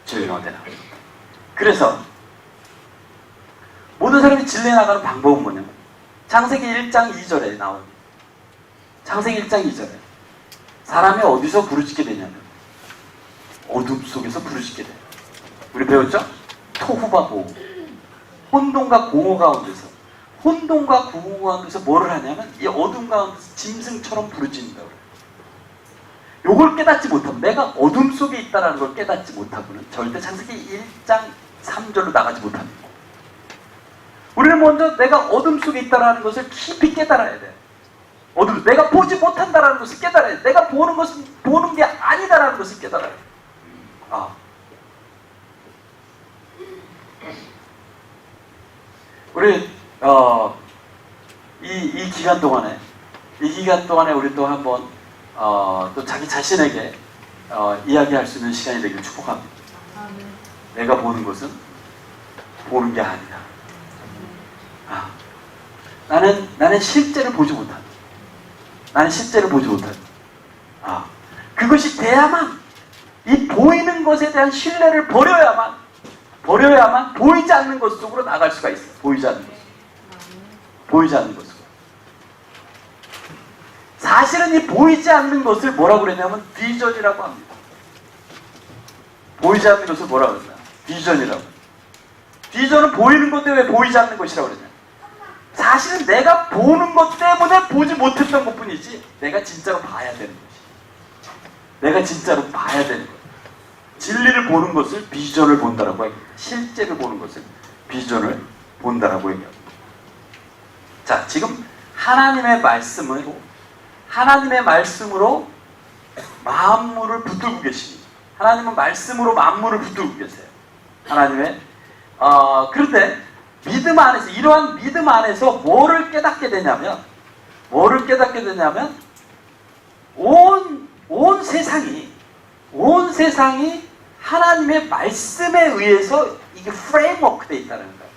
진리 가운데 나가지 못합니다. 그래서 모든 사람이 진리에 나가는 방법은 뭐냐면 창세기 1장 2절에 나옵니다. 창세기 1장 2절에 사람이 어디서 부르짖게 되냐면 어둠 속에서 부르짖게 돼요. 우리 배웠죠? 토후바보후, 혼돈과 공허 가운데서, 혼돈과 공허 가운데서 뭐를 하냐면 이 어둠 가운데서 짐승처럼 부르짖는다고 그래요. 요걸 깨닫지 못하면, 내가 어둠 속에 있다는 걸 깨닫지 못하고는 절대 창세기 1장 3절로 나가지 못합니다. 우리는 먼저 내가 어둠 속에 있다는 것을 깊이 깨달아야 돼요. 내가 보지 못한다는 것을 깨달아야 돼요. 내가 보는 것은 보는 게 아니다라는 것을 깨달아야 돼요. 우리 이 기간 동안에 우리 또 한번 또 자기 자신에게 이야기할 수 있는 시간이 되길 축복합니다. 내가 보는 것은 보는 게 아니다. 나는 실제를 보지 못한다. 그것이 돼야만, 이 보이는 것에 대한 신뢰를 버려야만 보이지 않는 것 속으로 나갈 수가 있어요. 보이지 않는 것 속으로. 사실은 이 보이지 않는 것을 뭐라고 그랬냐면 비전이라고 합니다. 보이지 않는 것을 뭐라고 그랬냐? 비전이라고. 비전은 보이는 건데 왜 보이지 않는 것이라고 그랬냐? 사실은 내가 보는 것 때문에 보지 못했던 것 뿐이지, 내가 진짜로 봐야 되는 것이. 진리를 보는 것을 비전을 본다라고 합니다. 실제를 보는 것을 비전을 본다라고 얘기합니다. 자, 지금 하나님의 말씀으로 만물을 붙들고 계십니다. 하나님은 말씀으로 만물을 붙들고 계세요. 그런데 이러한 믿음 안에서 뭐를 깨닫게 되냐면 온 세상이 하나님의 말씀에 의해서 이게 프레임워크 되어 있다는 거예요.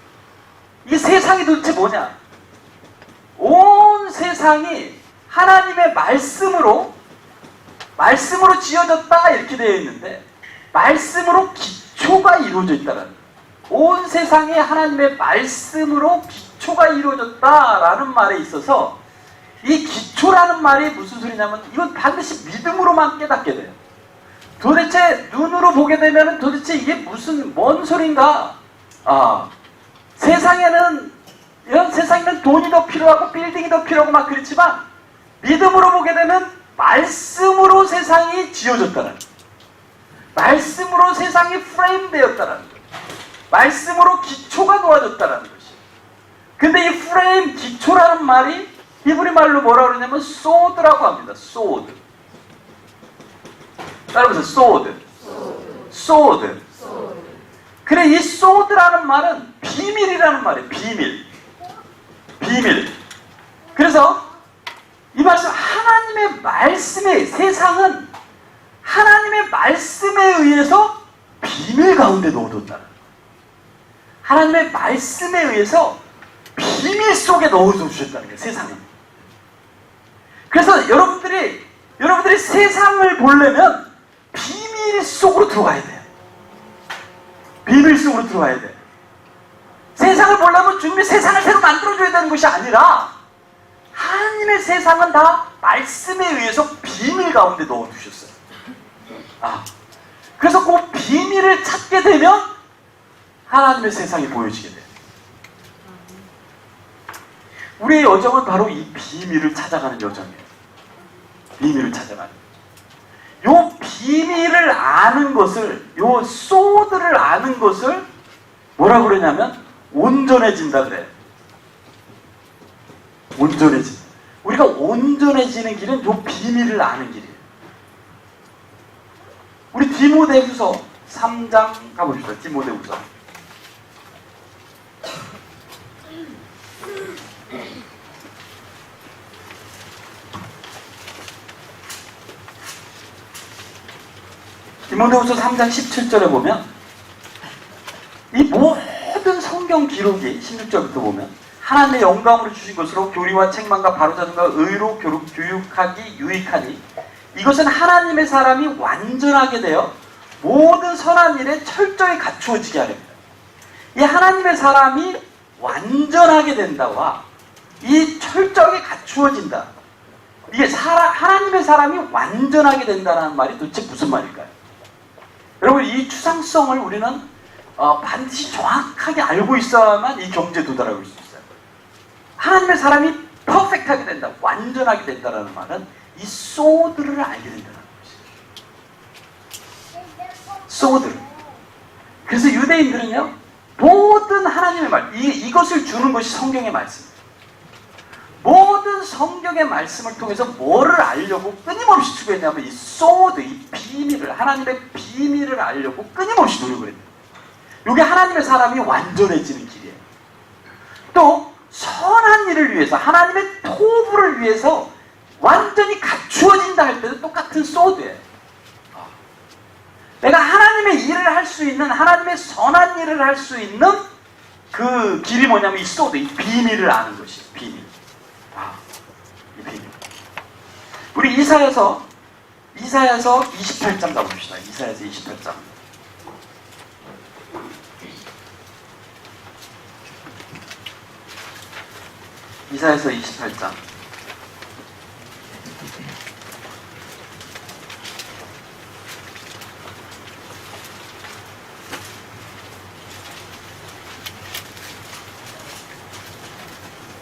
이게 세상이 도대체 뭐냐? 온 세상이 하나님의 말씀으로 지어졌다 이렇게 되어 있는데, 말씀으로 기초가 이루어져 있다는 거예요. 온 세상이 하나님의 말씀으로 기초가 이루어졌다라는 말에 있어서, 이 기초라는 말이 무슨 소리냐면 이건 반드시 믿음으로만 깨닫게 돼요. 도대체 눈으로 보게 되면 도대체 이게 뭔 소린가? 세상에는 돈이 더 필요하고 빌딩이 더 필요하고 막 그렇지만, 믿음으로 보게 되면 말씀으로 세상이 지어졌다는 거예요. 말씀으로 세상이 프레임되었다는 거예요. 말씀으로 기초가 놓아졌다는 것이에요. 근데 이 프레임, 기초라는 말이 히브리 말로 뭐라 그러냐면 소드라고 합니다. 소드. 따라해보세요. 소드. 그래, 이 소드라는 말은 비밀이라는 말이에요. 비밀. 그래서 이 말씀, 하나님의 말씀에, 세상은 하나님의 말씀에 의해서 비밀 가운데 넣어뒀다는 거예요. 하나님의 말씀에 의해서 비밀 속에 넣어서 주셨다는 거예요. 세상을. 그래서 여러분들이 세상을 보려면 비밀 속으로 들어가야 돼요. 비밀 속으로 들어가야 돼요. 세상을 보려면 주님이 세상을 새로 만들어줘야 되는 것이 아니라 하나님의 세상은 다 말씀에 의해서 비밀 가운데 넣어두셨어요. 그래서 그 비밀을 찾게 되면 하나님의 세상이 보여지게 돼요. 우리의 여정은 바로 이 비밀을 찾아가는 여정이에요. 비밀을 찾아가는. 요 비밀을 아는 것을, 요 소드를 아는 것을 뭐라고 그러냐면 온전해진다 그래요. 온전해진. 우리가 온전해지는 길은 요 비밀을 아는 길이에요. 우리 디모데후서 3장 가봅시다. 디모데후서. 디모데후서 3장 17절에 보면 이 모든 성경 기록이 16절부터 보면 하나님의 영광으로 주신 것으로 교리와 책망과 바로잡음과 의로 교육하기 유익하니 이것은 하나님의 사람이 완전하게 되어 모든 선한 일에 철저히 갖추어지게 하렵니다. 이 하나님의 사람이 완전하게 된다와 이 철저하게 갖추어진다. 이게 하나님의 사람이 완전하게 된다는 말이 도대체 무슨 말일까요? 여러분, 이 추상성을 우리는 반드시 정확하게 알고 있어야만 이 경지에 도달할 수 있어요. 하나님의 사람이 퍼펙트하게 된다, 완전하게 된다는 말은 이 소드를 알게 된다는 것이에요. 소드. 그래서 유대인들은요, 모든 하나님의 말, 이것을 주는 것이 성경의 말씀이에요. 모든 성경의 말씀을 통해서 뭐를 알려고 끊임없이 추구했냐면 이 소드, 이 비밀을, 하나님의 비밀을 알려고 끊임없이 노력을 했어요. 이게 하나님의 사람이 완전해지는 길이에요. 또 선한 일을 위해서, 하나님의 토부를 위해서 완전히 갖추어진다 할 때도 똑같은 소드예요. 내가 하나님의 일을 할 수 있는, 하나님의 선한 일을 할 수 있는 그 길이 뭐냐면 이 소드, 이 비밀을 아는 것이에요. 비밀. 이 비밀. 우리 이사야서 28장 가봅시다. 이사야서 28장. 이사야서 28장.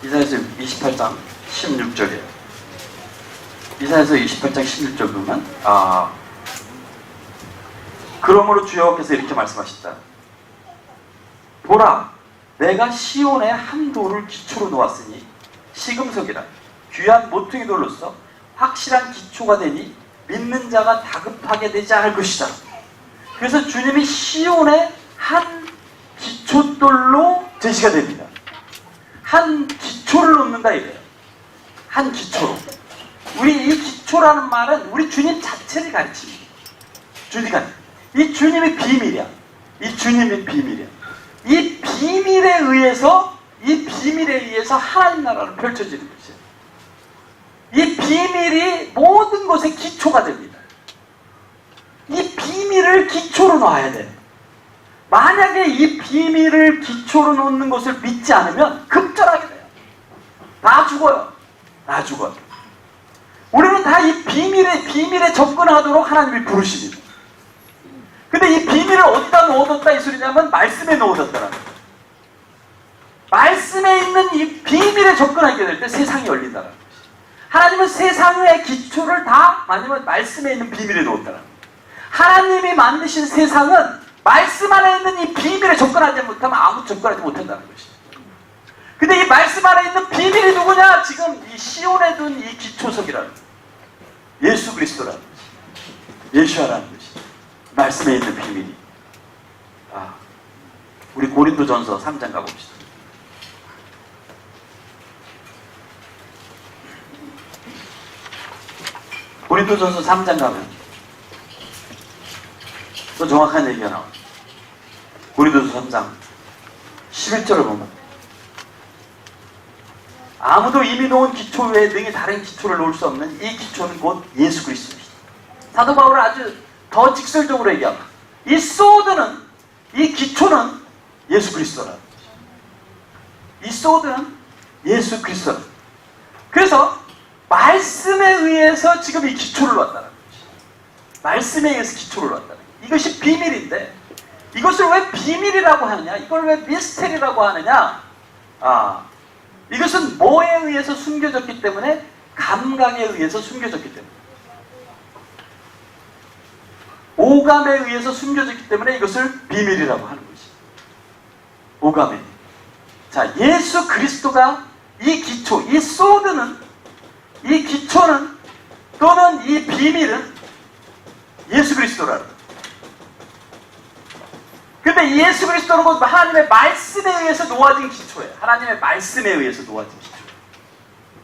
이사야서 28장 16절이에요. 이사야서 28장 16절 보면 그러므로 주여께서 이렇게 말씀하셨다. 보라, 내가 시온에 한 돌을 기초로 놓았으니 시금석이라 귀한 모퉁이 돌로서 확실한 기초가 되니 믿는 자가 다급하게 되지 않을 것이다. 그래서 주님이 시온에 한 기초돌로 제시가 됩니다. 한 기초를 놓는다 이래요. 한 기초로. 우리 이 기초라는 말은 우리 주님 자체를 가르칩니다. 이 주님의 비밀이야. 이 주님의 비밀이야. 이 비밀에 의해서 하나님 나라는 펼쳐지는 것이에요. 이 비밀이 모든 것의 기초가 됩니다. 이 비밀을 기초로 놔야 돼요. 만약에 이 비밀을 기초로 놓는 것을 믿지 않으면 급절하게 돼요. 다 죽어요. 다 죽어요. 우리는 다 이 비밀에 접근하도록 하나님이 부르십니다. 근데 이 비밀을 어디다 넣어뒀다 이 소리냐면 말씀에 넣어뒀다라는 거예요. 말씀에 있는 이 비밀에 접근하게 될 때 세상이 열린다는 것이에요. 하나님은 세상의 기초를 다 말씀에 있는 비밀에 넣었다는 거예요. 하나님이 만드신 세상은 말씀 안에 있는 이 비밀에 접근하지 못하면 아무 접근하지 못한다는 것이에요. 근데 이 말씀 안에 있는 비밀이 누구냐? 지금 이 시온에 둔 이 기초석이라는 거예요. 예수 그리스도라는 것이에요. 예수라는 것이에요. 말씀에 있는 비밀이. 우리 고린도전서 3장 가봅시다. 고린도전서 3장 가면 또 정확한 얘기가 나옵니다. 고린도전서 3장 11절을 보면 아무도 이미 놓은 기초 외에 능히 다른 기초를 놓을 수 없는 이 기초는 곧 예수 그리스도입니다. 사도 바울은 아주 더 직설적으로 얘기합니다. 이 소드는, 이 기초는 예수 그리스도라는 거죠. 이 소드는 예수 그리스도라는 거죠. 그래서 말씀에 의해서 지금 이 기초를 놨다는 거죠. 말씀에 의해서 기초를 놨다는 거죠. 이것이 비밀인데 이것을 왜 비밀이라고 하느냐, 이걸 왜 미스테리라고 하느냐, 이것은 뭐에 의해서 숨겨졌기 때문에? 감각에 의해서 숨겨졌기 때문에, 오감에 의해서 숨겨졌기 때문에 이것을 비밀이라고 하는 것이. 오감에. 자, 예수 그리스도가 이 기초, 이 소드는, 이 기초는, 또는 이 비밀은 예수 그리스도라는 거예요. 근데 이 예수 그리스도는 곧 하나님의 말씀에 의해서 놓아진 기초예요. 하나님의 말씀에 의해서 놓아진 기초.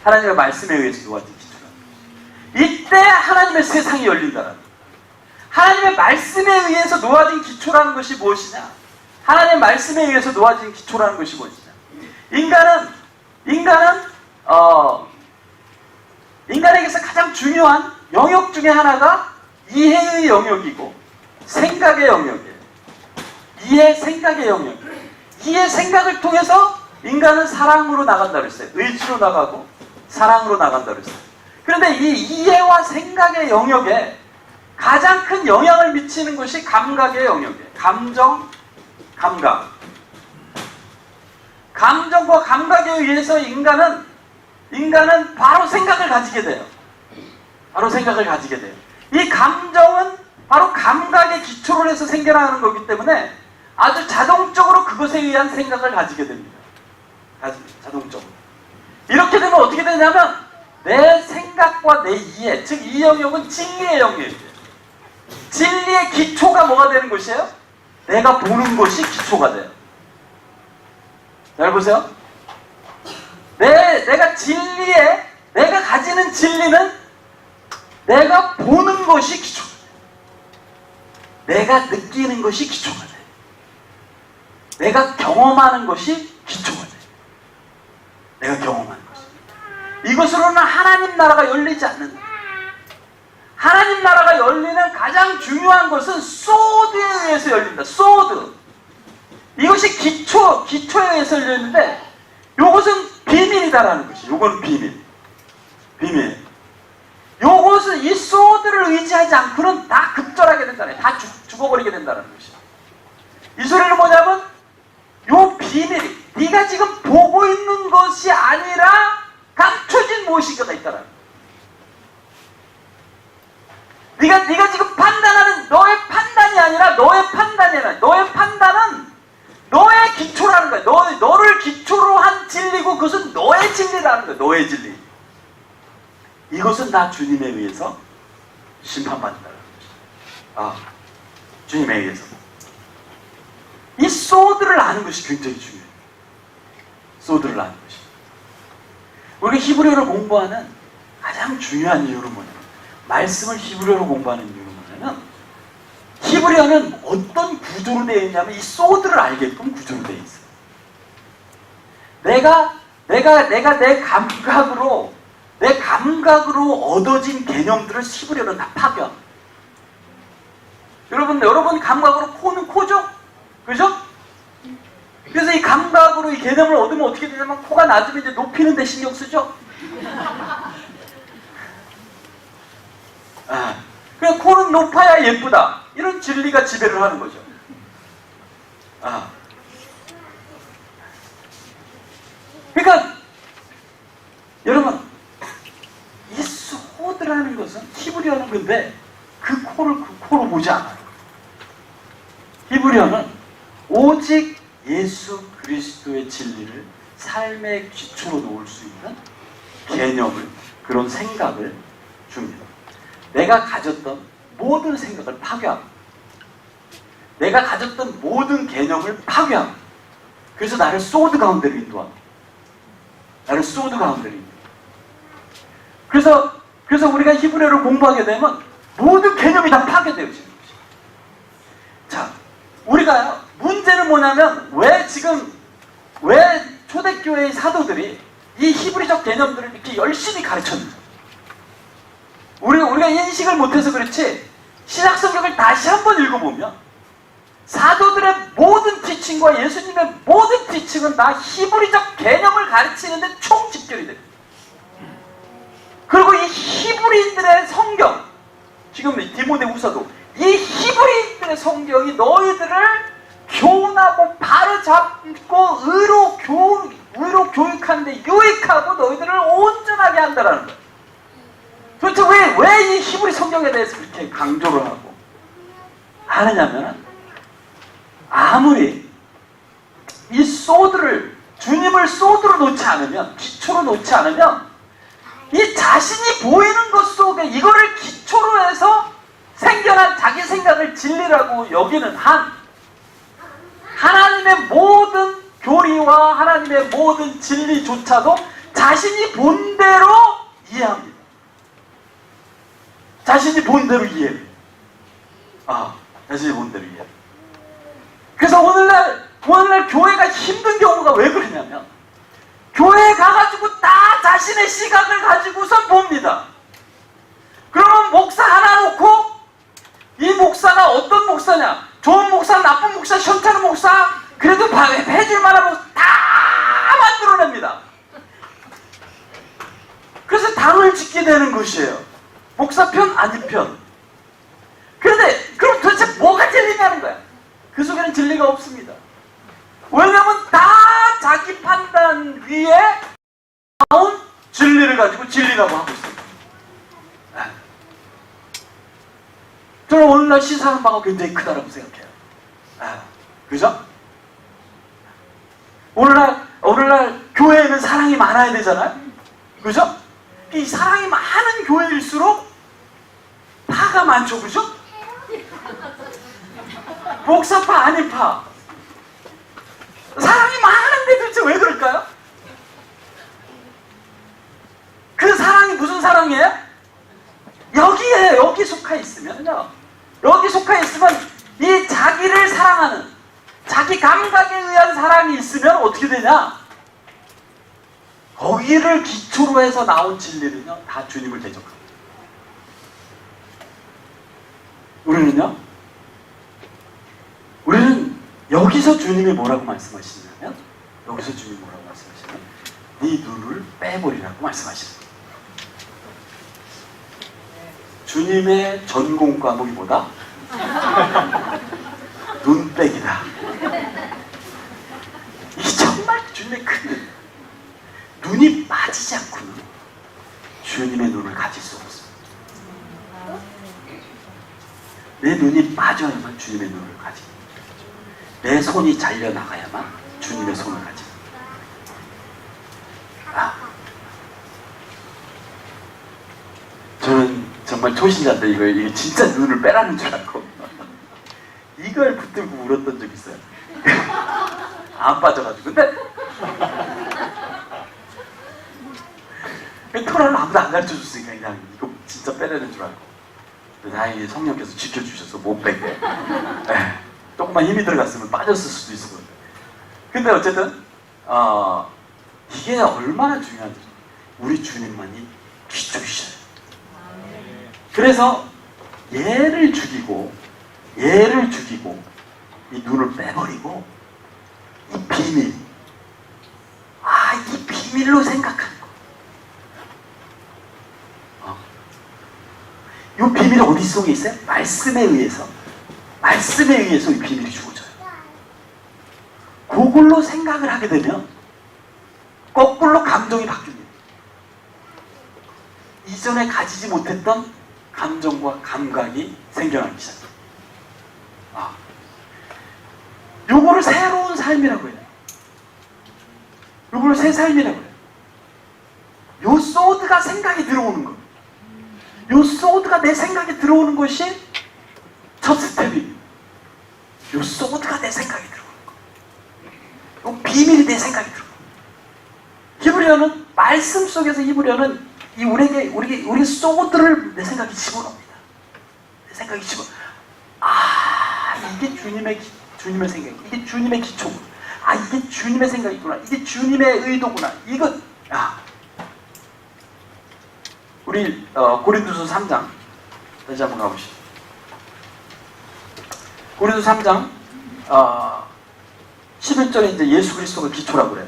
하나님의 말씀에 의해서 놓아진 기초라. 이때 하나님의 세상이 열린다는 거예요. 하나님의 말씀에 의해서 놓아진 기초라는 것이 무엇이냐? 하나님의 말씀에 의해서 놓아진 기초라는 것이 무엇이냐? 인간에게서 가장 중요한 영역 중에 하나가 이해의 영역이고 생각의 영역이에요. 이해, 생각의 영역. 이해, 생각을 통해서 인간은 사랑으로 나간다고 했어요. 의지로 나가고 사랑으로 나간다고 했어요. 그런데 이 이해와 생각의 영역에 가장 큰 영향을 미치는 것이 감각의 영역이에요. 감정, 감각. 감정과 감각에 의해서 인간은 바로 생각을 가지게 돼요. 바로 생각을 가지게 돼요. 이 감정은 바로 감각의 기초로 해서 생겨나는 거기 때문에 아주 자동적으로 그것에 의한 생각을 가지게 됩니다. 자동적으로. 이렇게 되면 어떻게 되냐면 내 생각과 내 이해, 즉 이 영역은 진리의 영역이에요. 진리의 기초가 뭐가 되는 것이에요? 내가 보는 것이 기초가 돼요. 잘 보세요. 내가 가지는 진리는 내가 보는 것이 기초가 돼요. 내가 느끼는 것이 기초가 돼요. 내가 경험하는 것이 기초가 돼요. 내가 경험하는 것이. 이것으로는 하나님 나라가 열리지 않는다. 하나님 나라가 열리는 가장 중요한 것은 소드에 의해서 열린다. 소드. 이것이 기초에 의해서 열리는데 이것은 비밀이다라는 것이. 이건 비밀. 이것은 이 소드를 의지하지 않고는 다 급절하게 된다네. 다 죽어버리게 된다는 것이. 이 소리는 뭐냐면 요 비밀이 네가 지금 보고 있는 것이 아니라 감춰진 무엇인가가 있다라는 거야. 네가 지금 판단하는 너의 판단이 아니라 너의 판단은 너의 기초라는 거야. 너를 기초로 한 진리고 그것은 너의 진리라는 거야. 너의 진리. 이것은 다 주님에 의해서 심판받는다는 거야. 주님에 의해서. 이 소드를 아는 것이 굉장히 중요해요. 소드를 아는 것이. 우리가 히브리어를 공부하는 가장 중요한 이유는 뭐냐면, 말씀을 히브리어로 공부하는 이유는 뭐냐면, 히브리어는 어떤 구조로 되어 있냐면 이 소드를 알게끔 구조로 되어 있어요. 내가 내 감각으로 얻어진 개념들을 히브리어는 다 파괴합니다. 여러분 감각으로 코는 코죠? 그죠? 그래서 이 감각으로 이 개념을 얻으면 어떻게 되냐면 코가 낮으면 이제 높이는 데 신경 쓰죠? 그냥 코는 높아야 예쁘다. 이런 진리가 지배를 하는 거죠. 그러니까 여러분 이 소드라는 것은 히브리어는 근데 그 코로 보지 않아요. 히브리어는 오직 예수 그리스도의 진리를 삶의 기초로 놓을 수 있는 개념을, 그런 생각을 줍니다. 내가 가졌던 모든 생각을 파괴합니다. 내가 가졌던 모든 개념을 파괴합니다. 그래서 나를 소드 가운데로 인도합니다. 나를 소드 가운데로 인도합니다. 그래서 우리가 히브리어를 공부하게 되면 모든 개념이 다 파괴되어지는 것입니다. 자, 우리가 문제는 뭐냐면 왜 지금 왜 초대교회의 사도들이 이 히브리적 개념들을 이렇게 열심히 가르쳤는지, 우리가 인식을 못해서 그렇지 신약 성경을 다시 한번 읽어보면 사도들의 모든 티칭과 예수님의 모든 티칭은 다 히브리적 개념을 가르치는데 총집결이 됩니다. 그리고 이 히브리인들의 성경, 지금 디모데후서도 이 히브리인들의 성경이 너희들을 교훈하고 바로잡고 의로 교육하는데 유익하고 너희들을 온전하게 한다는 거예요. 도대체 왜 이 히브리 성경에 대해서 그렇게 강조를 하고 하느냐면, 아무리 이 소드를, 주님을 소드로 놓지 않으면, 기초로 놓지 않으면 이 자신이 보이는 것 속에 이거를 기초로 해서 생겨난 자기 생각을 진리라고 여기는 하나님의 모든 교리와 하나님의 모든 진리조차도 자신이 본대로 이해합니다. 자신이 본대로 이해해요. 자신이 본대로 이해해요. 그래서 오늘날 교회가 힘든 경우가 왜 그러냐면, 교회에 가가지고 다 자신의 시각을 가지고서 봅니다. 그러면 목사 하나 놓고 이 목사가 어떤 목사냐, 좋은 목사, 나쁜 목사, 시원찮은 목사, 그래도 해줄 만한 목사 다 만들어냅니다. 그래서 당을 짓게 되는 것이에요. 목사 편, 아니 편. 그런데 그럼 도대체 뭐가 진리냐는 거야. 그 속에는 진리가 없습니다. 왜냐하면 다 자기 판단 위에 나온 진리를 가지고 진리라고 하고 있습니다. 저는 오늘날 시사하는 바가 굉장히 크다라고 생각해요. 그죠? 오늘날 교회에는 사랑이 많아야 되잖아요? 그죠? 이 사랑이 많은 교회일수록 파가 많죠, 그죠? 목사파, 아니파. 사랑이 많은데 도대체 왜 그럴까요? 그 사랑이 무슨 사랑이에요? 여기 속해 있으면요. 여기 속해 있으면 이 자기를 사랑하는, 자기 감각에 의한 사랑이 있으면 어떻게 되냐? 거기를 기초로 해서 나온 진리는요, 다 주님을 대적합니다. 우리는 여기서 주님이 뭐라고 말씀하시냐면, 네 눈을 빼버리라고 말씀하시는 거예요. 주님의 전공 과목이 뭐다? 눈빼기다. 이게 정말 주님의 큰 눈이 빠지지 않고는 주님의 눈을 가질 수 없습니다. 내 눈이 빠져야만 주님의 눈을 가집니다. 내 손이 잘려나가야만 주님의 손을 가집니다. 저는 정말 초신자인데 이게 진짜 눈을 빼라는 줄 알고 이걸 붙들고 울었던 적이 있어요. 안 빠져가지고. 근데 토라는 아무도 안 가르쳐줬으니까 그냥 이거 진짜 빼내는 줄 알고. 다행히 성령께서 지켜주셔서 못 빼게. 조금만 힘이 들어갔으면 빠졌을 수도 있을 거예요. 근데 어쨌든 이게 얼마나 중요한지, 우리 주님만이 기초이셔요. 그래서 얘를 죽이고 이 눈을 빼버리고 이 비밀, 이 비밀로 생각하는 거. 이 비밀이 어디 속에 있어요? 말씀에 의해서 이 비밀이 주어져요. 그걸로 생각을 하게 되면 거꾸로 감정이 바뀝니다. 이전에 가지지 못했던 감정과 감각이 생겨나기 시작합니다. 요거를 새로운 삶이라고 해요. 요거를 새 삶이라고 해요. 요 소드가 생각이 들어오는 거. 요 소드가 내 생각에 들어오는 것이 첫 스텝입니다. 요 소드가 내 생각에 들어오는 거. 요 비밀이 내 생각에 들어오는 거. 히브리어는, 말씀 속에서 히브리어는 우리 소드를 내 생각에 집어넣습니다. 내 생각에 집어넣어. 이게 주님의 생각, 이게 주님의 기초. 아, 이게 주님의 생각이구나. 이게 주님의 의도구나. 이거, 우리 고린도서 3장 다시 한번 가보시죠. 고린도서 3장 11절에 이제 예수 그리스도가 기초라고 그래요.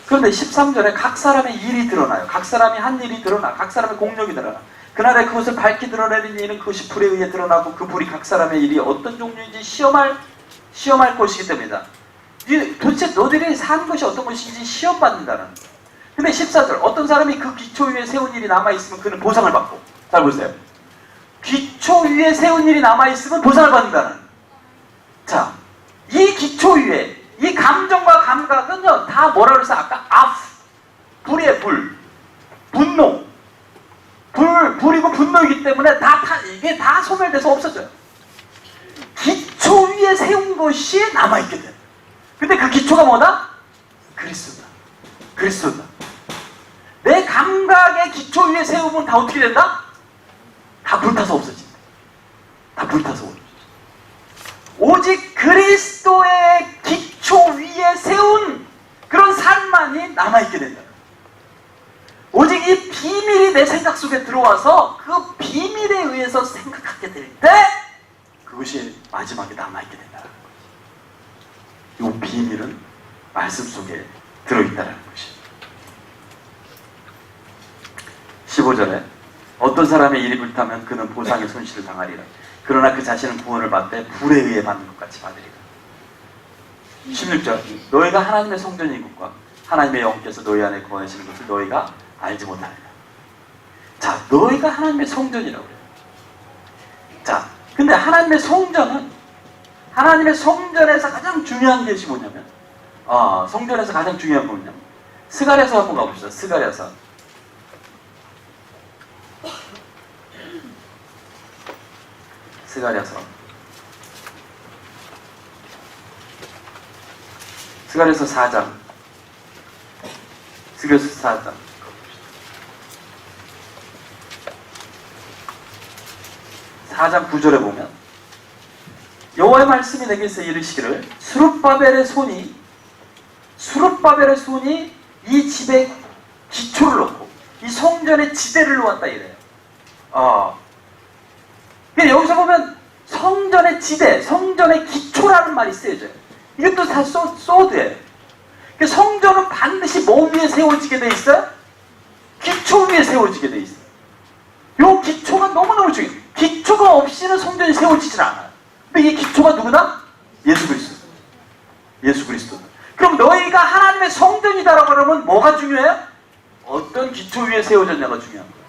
그런데 13절에 각 사람의 일이 드러나요. 각 사람이 한 일이 드러나. 각 사람의 공력이 드러나. 그날에 그것을 밝히 드러내는 이는 그것이 불에 의해 드러나고 그 불이 각 사람의 일이 어떤 종류인지 시험할 것이기 때문이다. 도대체 너희들이 사는 것이 어떤 것인지 시험받는다는 거예요. 근데 14절 어떤 사람이 그 기초 위에 세운 일이 남아있으면 그는 보상을 받고. 잘 보세요. 기초 위에 세운 일이 남아있으면 보상을 받는다는. 자, 이 기초 위에 이 감정과 감각은요 다 뭐라 그랬어? 아까 불이에요. 분노. 불이고 분노이기 때문에 이게 다 소멸돼서 없어져요. 기초 위에 세운 것이 남아있게 돼요. 근데 그 기초가 뭐다? 그리스도다. 내 감각의 기초 위에 세우면 다 어떻게 된다? 다 불타서 없어진다. 오직 그리스도의 기초 위에 세운 그런 삶만이 남아있게 된다. 오직 이 비밀이 내 생각 속에 들어와서 그 비밀에 의해서 생각하게 될 때 그것이 마지막에 남아있게 된다는 거죠. 이 비밀은 말씀 속에 들어있다는 것이. 15절에 어떤 사람의 일이 불타면 그는 보상의 손실을 당하리라. 그러나 그 자신은 구원을 받되 불에 의해 받는 것 같이 받으리라. 16절 너희가 하나님의 성전인 것과 하나님의 영께서 너희 안에 거하시는 것을 너희가 알지 못하느냐. 자, 너희가 하나님의 성전이라고 그래요. 자, 근데 하나님의 성전에서 가장 중요한 것이 뭐냐면 성전에서 가장 중요한 건 뭐냐면 스가랴서 한번 가봅시다. 스가랴서 스가랴서 4장 4장 9절에 보면 여호와의 말씀이 내게서 이르시기를 스룹바벨의 손이 이 집에 기초를 놓고 이 성전의 지대를 놓았다 이래요. 여기서 보면 성전의 지대, 성전의 기초라는 말이 쓰여져요. 이것도 다 소드예요. 성전은 반드시 뭐 위에 세워지게 돼 있어요? 기초 위에 세워지게 돼 있어요. 이 기초가 너무너무 중요해요. 기초가 없이는 성전이 세워지질 않아요. 근데 이 기초가 누구다? 예수 그리스도. 그럼 너희가 하나님의 성전이다라고 하면 뭐가 중요해요? 어떤 기초 위에 세워졌냐가 중요한 거예요.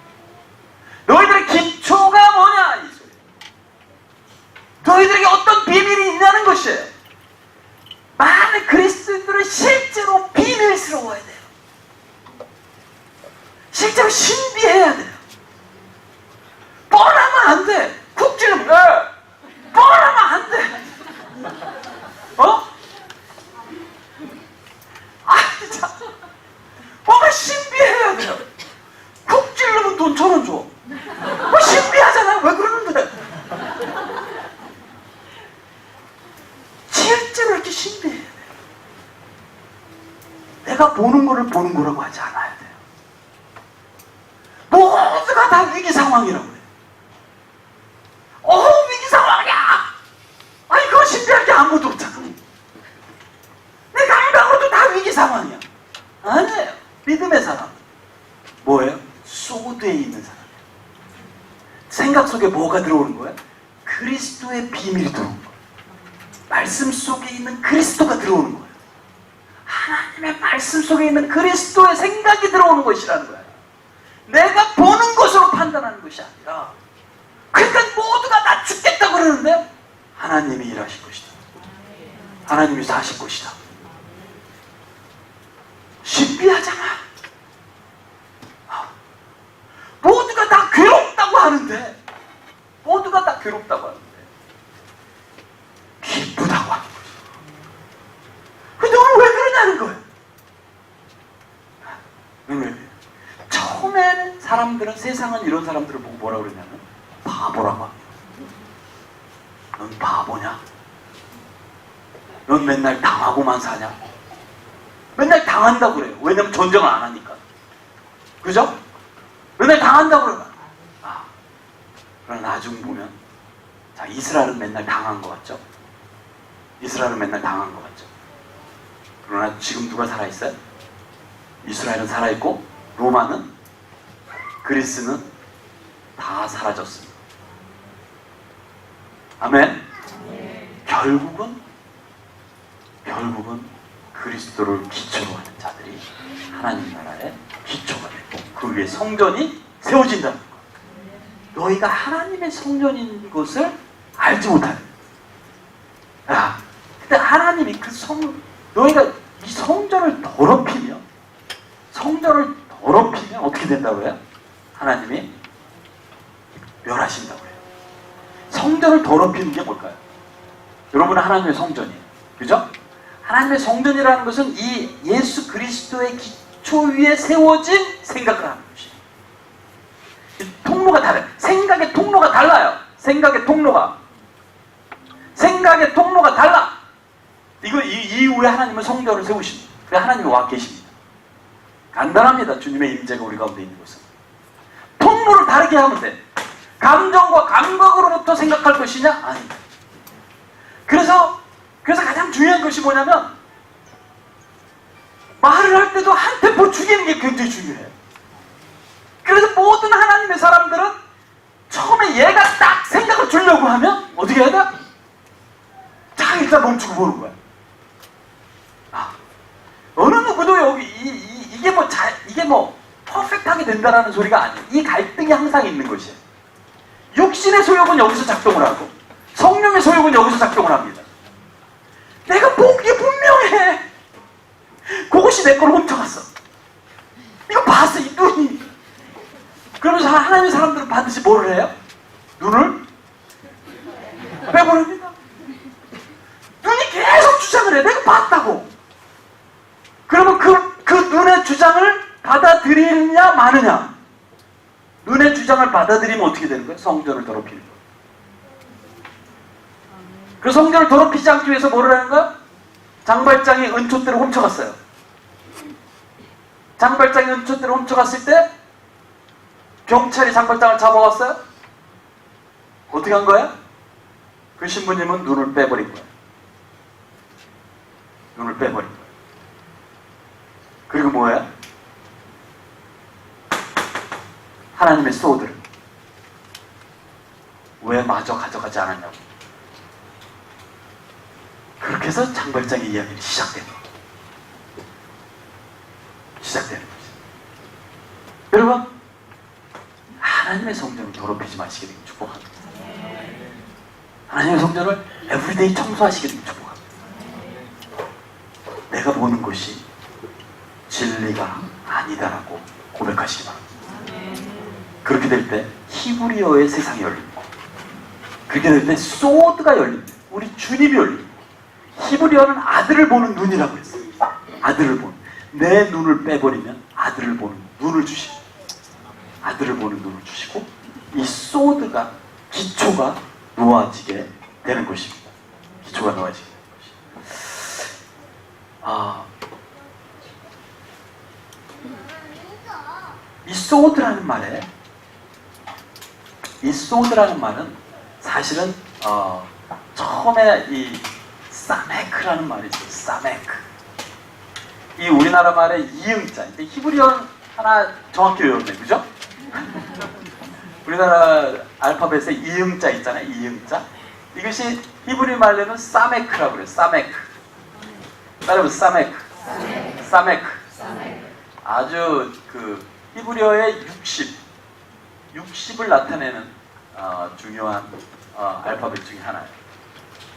너희들의 기초가 뭐냐? 이 소리. 너희들에게 어떤 비밀이 있냐는 것이에요. 많은 그리스도인들은 실제로 비밀스러워야 돼요. 실제로 신비해야 돼요. 뻔하면 안 돼. 쿡 찌르면 뻔하면 안 돼. 진짜 뭔가 신비해야 돼요. 쿡 찌르면 돈 1,000원 줘. 신비하잖아요. 왜 그러는데? 실제로 이렇게 신비해야 돼요. 내가 보는 거를 보는 거라고 하지 않아야 돼요. 모두가 다 위기 상황이라고 해요. 위기 상황이야! 아니, 그거 신비할 게 아무것도 없잖아. 내 감각으로도 다 위기 상황이야. 아니에요. 믿음의 사람. 뭐예요? 소드에 있는 사람이에요. 생각 속에 뭐가 들어오는 거예요? 그리스도의 비밀이 들어오는 거예요. 말씀 속에 있는 그리스도가 들어오는 거예요. 하나님의 말씀 속에 있는 그리스도의 생각이 들어오는 것이라는 거예요. 내가 보는 것으로 판단하는 것이 아니라. 그러니까 모두가 나 죽겠다 그러는데 하나님이 일하실 것이다. 하나님이 사실 것이다. 신비하잖아. 모두가 다 괴롭다고 하는데 기쁘다고 하는 거죠. 근데 오늘 왜 그러냐는 거예요. 왜? 처음에는 사람들은, 세상은 이런 사람들을 보고 뭐라 그러냐면 바보라고 합니다. 넌 바보냐? 넌 맨날 당하고만 사냐? 맨날 당한다고 그래요. 왜냐면 전쟁을 안 하니까. 그죠? 맨날 당한다고 그래요. 아, 그러나 나중 보면, 자, 이스라엘은 맨날 당한 것 같죠? 이스라엘은 맨날 당한 것 같죠? 그러나 지금 누가 살아있어요? 이스라엘은 살아있고, 로마는, 그리스는 다 사라졌습니다. 아멘? 결국은 그리스도를 기초로 하는 자들이 하나님 나라의 기초가 되고 그 위에 성전이 세워진다는 것. 너희가 하나님의 성전인 것을 알지 못하는. 야, 근데 하나님이 너희가 이 성전을 더럽히면 어떻게 된다고 해요? 하나님이 멸하신다고 해요. 성전을 더럽히는 게 뭘까요? 여러분은 하나님의 성전이에요. 그죠? 하나님의 성전이라는 것은 이 예수 그리스도의 기초 위에 세워진 생각을 하는 것이에요. 통로가 달라요. 생각의 통로가 달라요. 생각의 통로가 달라. 이후에 하나님은 성전을 세우십니다. 그래서 하나님이 와 계십니다. 간단합니다. 주님의 임재가 우리 가운데 있는 것은. 통로를 다르게 하면 돼. 감정과 감각으로부터 생각할 것이냐? 아니다. 그래서 가장 중요한 것이 뭐냐면 말을 할 때도 한 템포 죽이는 게 굉장히 중요해요. 그래서 모든 하나님의 사람들은 처음에 얘가 딱 생각을 주려고 하면 어떻게 해야 돼? 자, 일단 멈추고 보는 거야. 아, 어느 누구도 여기 이게 뭐 퍼펙트하게 된다라는 소리가 아니에요. 이 갈등이 항상 있는 것이에요. 육신의 소욕은 여기서 작동을 하고 성령의 소욕은 여기서 작동을 합니다. 내가 보기에 분명해. 그것이 내 걸 훔쳐갔어. 이거 봤어, 이 눈이. 그러면서 하나님의 사람들은 반드시 뭐를 해요? 눈을 빼버립니다. 눈이 계속 주장을 해. 내가 봤다고. 그러면 그 눈의 주장을 받아들이느냐 마느냐. 눈의 주장을 받아들이면 어떻게 되는 거예요? 성전을 더럽히는 거예요. 그 성전을 더럽히지 않기 위해서 뭐를 하는 거야? 장발장이 은촛대를 훔쳐갔어요. 장발장이 은촛대를 훔쳐갔을 때 경찰이 장발장을 잡아왔어요? 어떻게 한 거예요? 그 신부님은 눈을 빼버린 거예요. 눈을 빼버린 거예요. 그리고 뭐예요? 하나님의 소드를 왜 마저 가져가지 않았냐고. 그렇게 해서 장발장의 이야기는 시작되는 거예요. 시작되는 거죠. 여러분, 하나님의 성전을 더럽히지 마시게 되길 축복합니다. 하나님의 성전을 에브리데이 청소하시게 되길 축복합니다. 내가 보는 것이 진리가 아니다라고 고백하시기 바랍니다. 그렇게 될 때 히브리어의 세상이 열립니다. 그렇게 될 때 소드가 열립니다. 우리 주님이 열립니다. 히브리어는 아들을 보는 눈이라고 했어요. 아들을 보는. 내 눈을 빼버리면 아들을 보는 눈을 주십니다. 아들을 보는 눈을 주시고 이 소드가 기초가 놓아지게 되는 것입니다. 기초가 놓아지게 되는 것입니다. 이 소드라는 말은 사실은 처음에 이 사메크라는 말이 있어요. 사메크. 이 우리나라 말의 이응자. 히브리어는 하나 정확히 외웠네, 그죠? 우리나라 알파벳에 이응자 있잖아요. 이응자. 이것이 히브리 말로는 사메크라고 그래요. 사메크. 따라해보세요. 사메크. 아주 히브리어의 60을 나타내는 중요한 알파벳 중에 하나예요.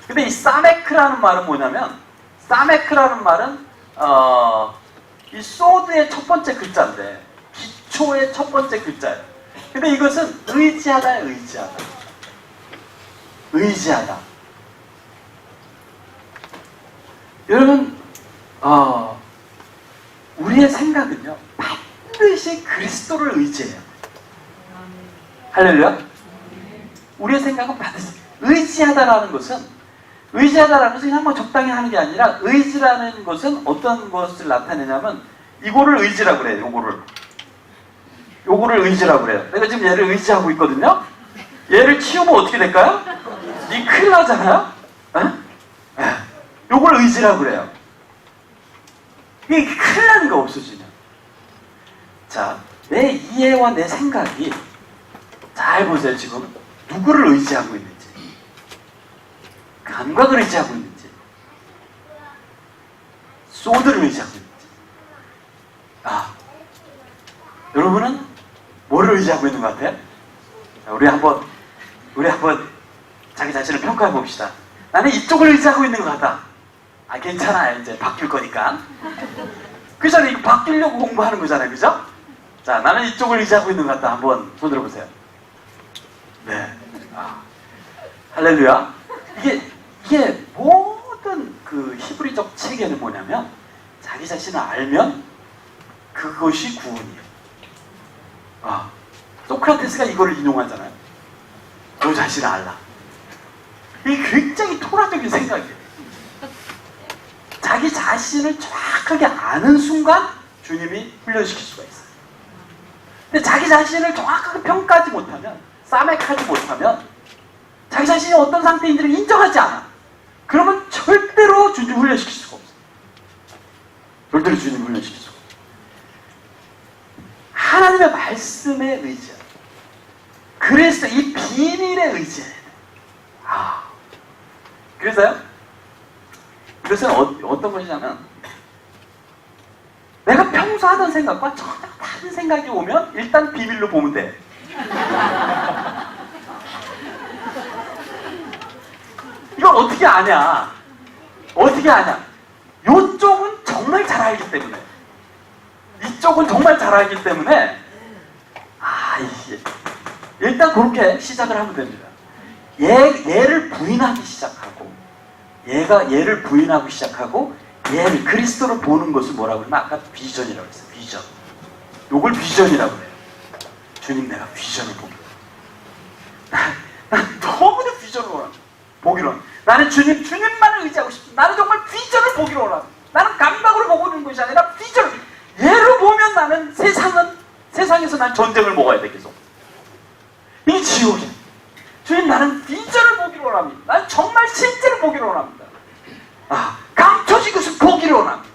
근데 이 사메크라는 말은 뭐냐면, 사메크라는 말은 이 소드의 첫 번째 글자인데, 기초의 첫 번째 글자예요. 근데 이것은 의지하다예요. 의지하다. 여러분, 우리의 생각은요, 반드시 그리스도를 의지해요. 할렐루야. 우리의 생각은 반드시 의지하다라는 것은 의지하다라는 것은 그냥 뭐 적당히 하는 게 아니라 의지라는 것은 어떤 것을 나타내냐면 이거를 의지라고 그래요. 요거를 의지라고 그래요. 내가 지금 얘를 의지하고 있거든요. 얘를 치우면 어떻게 될까요? 이 큰일 나잖아요. 요걸 의지라고 그래요. 이게 큰일 나는 거 없어지면. 자, 내 이해와 내 생각이 잘 보세요. 지금 누구를 의지하고 있는지, 감각을 의지하고 있는지, 소드를 의지하고 있는지. 여러분은 뭐를 의지하고 있는 것 같아요? 자, 우리 한번 자기 자신을 평가해 봅시다. 나는 이쪽을 의지하고 있는 것 같다. 괜찮아요. 이제 바뀔 거니까. 그잖아요. 이거 바뀌려고 공부하는 거잖아요. 그죠? 자, 나는 이쪽을 의지하고 있는 것 같다. 한번 손 들어보세요. 네. 할렐루야. 이게 모든 그 히브리적 체계는 뭐냐면 자기 자신을 알면 그것이 구원이에요. 소크라테스가 이거를 인용하잖아요. 너 자신을 알라. 이게 굉장히 토라적인 생각이에요. 자기 자신을 정확하게 아는 순간 주님이 훈련시킬 수가 있어요. 근데 자기 자신을 정확하게 평가하지 못하면, 싸매하지 못하면 자기 자신이 어떤 상태인지를 인정하지 않아. 그러면 절대로 주님 훈련시킬 수가 없어요. 절대로 주님 훈련시킬 수가 없어요. 하나님의 말씀에 의지해요. 그래서 이 비밀에 의지해요. 그래서요? 그래서 어떤 것이냐면 내가 평소 하던 생각과 전혀 다른 생각이 오면 일단 비밀로 보면 돼. 이걸 어떻게 아냐? 요쪽은 정말 잘 알기 때문에, 이쪽은 정말 잘 알기 때문에 일단 그렇게 시작을 하면 됩니다. 얘를 부인하기 시작하고, 얘를 부인하고 시작하고, 얘를 그리스도를 보는 것을 뭐라고 그러면 아까 비전이라고 했어요. 비전. 요걸 비전이라고 해요. 주님, 내가 비전을 보기로. 난 너무나 비전을 원합니다. 보기로 합니다. 나는 주님만을 의지하고 싶습니다. 나는 정말 비전을 보기로 원합니다. 나는 감각으로 보고 있는 것이 아니라 비전을. 얘로 보면 나는 세상에서 난 전쟁을 먹어야 돼, 계속. 이게 지옥이야. 주님, 나는 비전을 보기로 원합니다. 나는 정말 실제로 보기로 원합니다. 감춰진 것을 보기로 원합니다.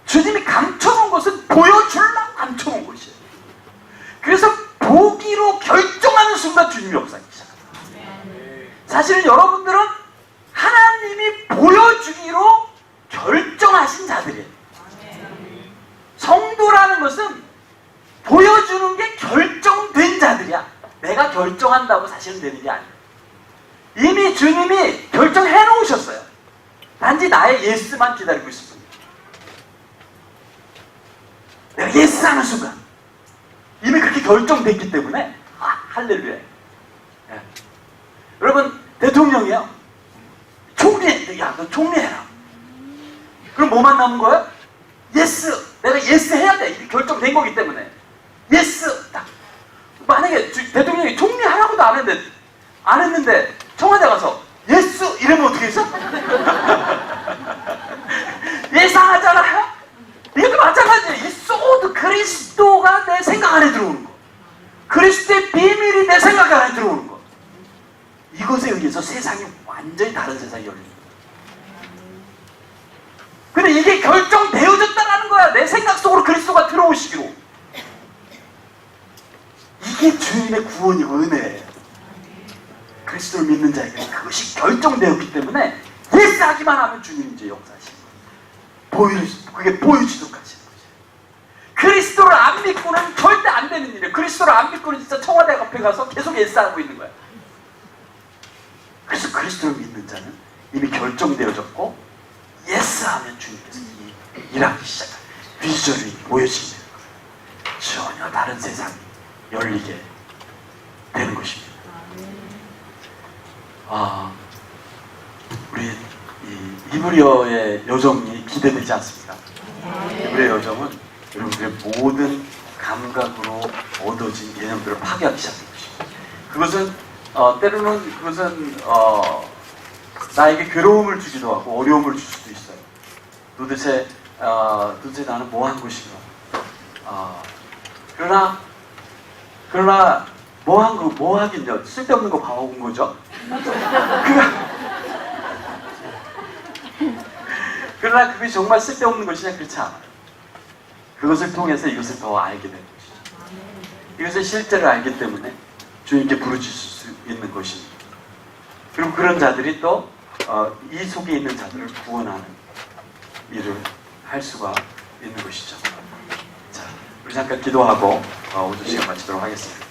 주님이 감춰놓은 것은 보여주려고 감춰놓은 것이에요. 그래서 보기로 결정하는 순간 주님이 역사하기 시작합니다. 사실은 여러분들은 하나님이 보여주기로 결정하신 자들이에요. 성도라는 것은 보여주는 게 결정된 자들이야. 내가 결정한다고 사실은 되는 게 아니에요. 이미 주님이 결정해 놓으셨어요. 단지 나의 예스만 기다리고 있을 뿐이에요. 내가 예스 하는 순간 이미 그렇게 결정됐기 때문에 할렐루야. 여러분, 대통령이요, 너 총리해라. 그럼 뭐만 남은 거예요? 예스. 내가 예스 해야 돼. 이게 결정된 거기 때문에 예스. 딱. 만약에 대통령이 총리하라고도 안 했는데 청와대 가서 예스 이러면 어떻게 했어? 예상하잖아요? 이것도 마찬가지예요. 이 소드 그리스도가 내 생각 안에 들어오는 거, 그리스도의 비밀이 내 생각 안에 들어오는 거, 이것에 의해서 세상이 완전히 다른 세상이 열립니다. 근데 이게 결정되어졌다는 거야. 내 생각 속으로 그리스도가 들어오시기로. 이게 주님의 구원이고 은혜예요. 그리스도를 믿는 자에게 그것이 결정되었기 때문에 예스 하기만 하면 주님이 이제 역사하시는 거예요. 그게 보여지도록 하시는 거죠. 그리스도를 안 믿고는 절대 안 되는 일이에요. 그리스도를 안 믿고는 진짜 청와대 앞에 가서 계속 예스 하고 있는 거예요. 그래서 그리스도를 믿는 자는 이미 결정되어졌고 예스 하면 주님께서 일하기 시작합니다. 비전이 보여지는 거예요. 전혀 다른 세상이 열리게 되는 것입니다. 우리 이 히브리어의 여정이 기대되지 않습니까? 히브리어 여정은 여러분들의 모든 감각으로 얻어진 개념들을 파괴하기 시작한 것입니다. 그것은 때로는 그것은 나에게 괴로움을 주기도 하고 어려움을 줄 수도 있어요. 도대체 나는 뭐 한 것인가? 그러나 뭐 하긴요. 쓸데없는 거 봐온 거죠. 그러나 그게 정말 쓸데없는 것이냐? 그렇지 않아요. 그것을 통해서 이것을 더 알게 되는 것이죠. 이것을 실제로 알기 때문에 주님께 부르실 수 있는 것입니다. 그리고 그런 자들이 또 이 속에 있는 자들을 구원하는 일을 할 수가 있는 것이죠. 자, 우리 잠깐 기도하고 오전 시간 마치도록 하겠습니다.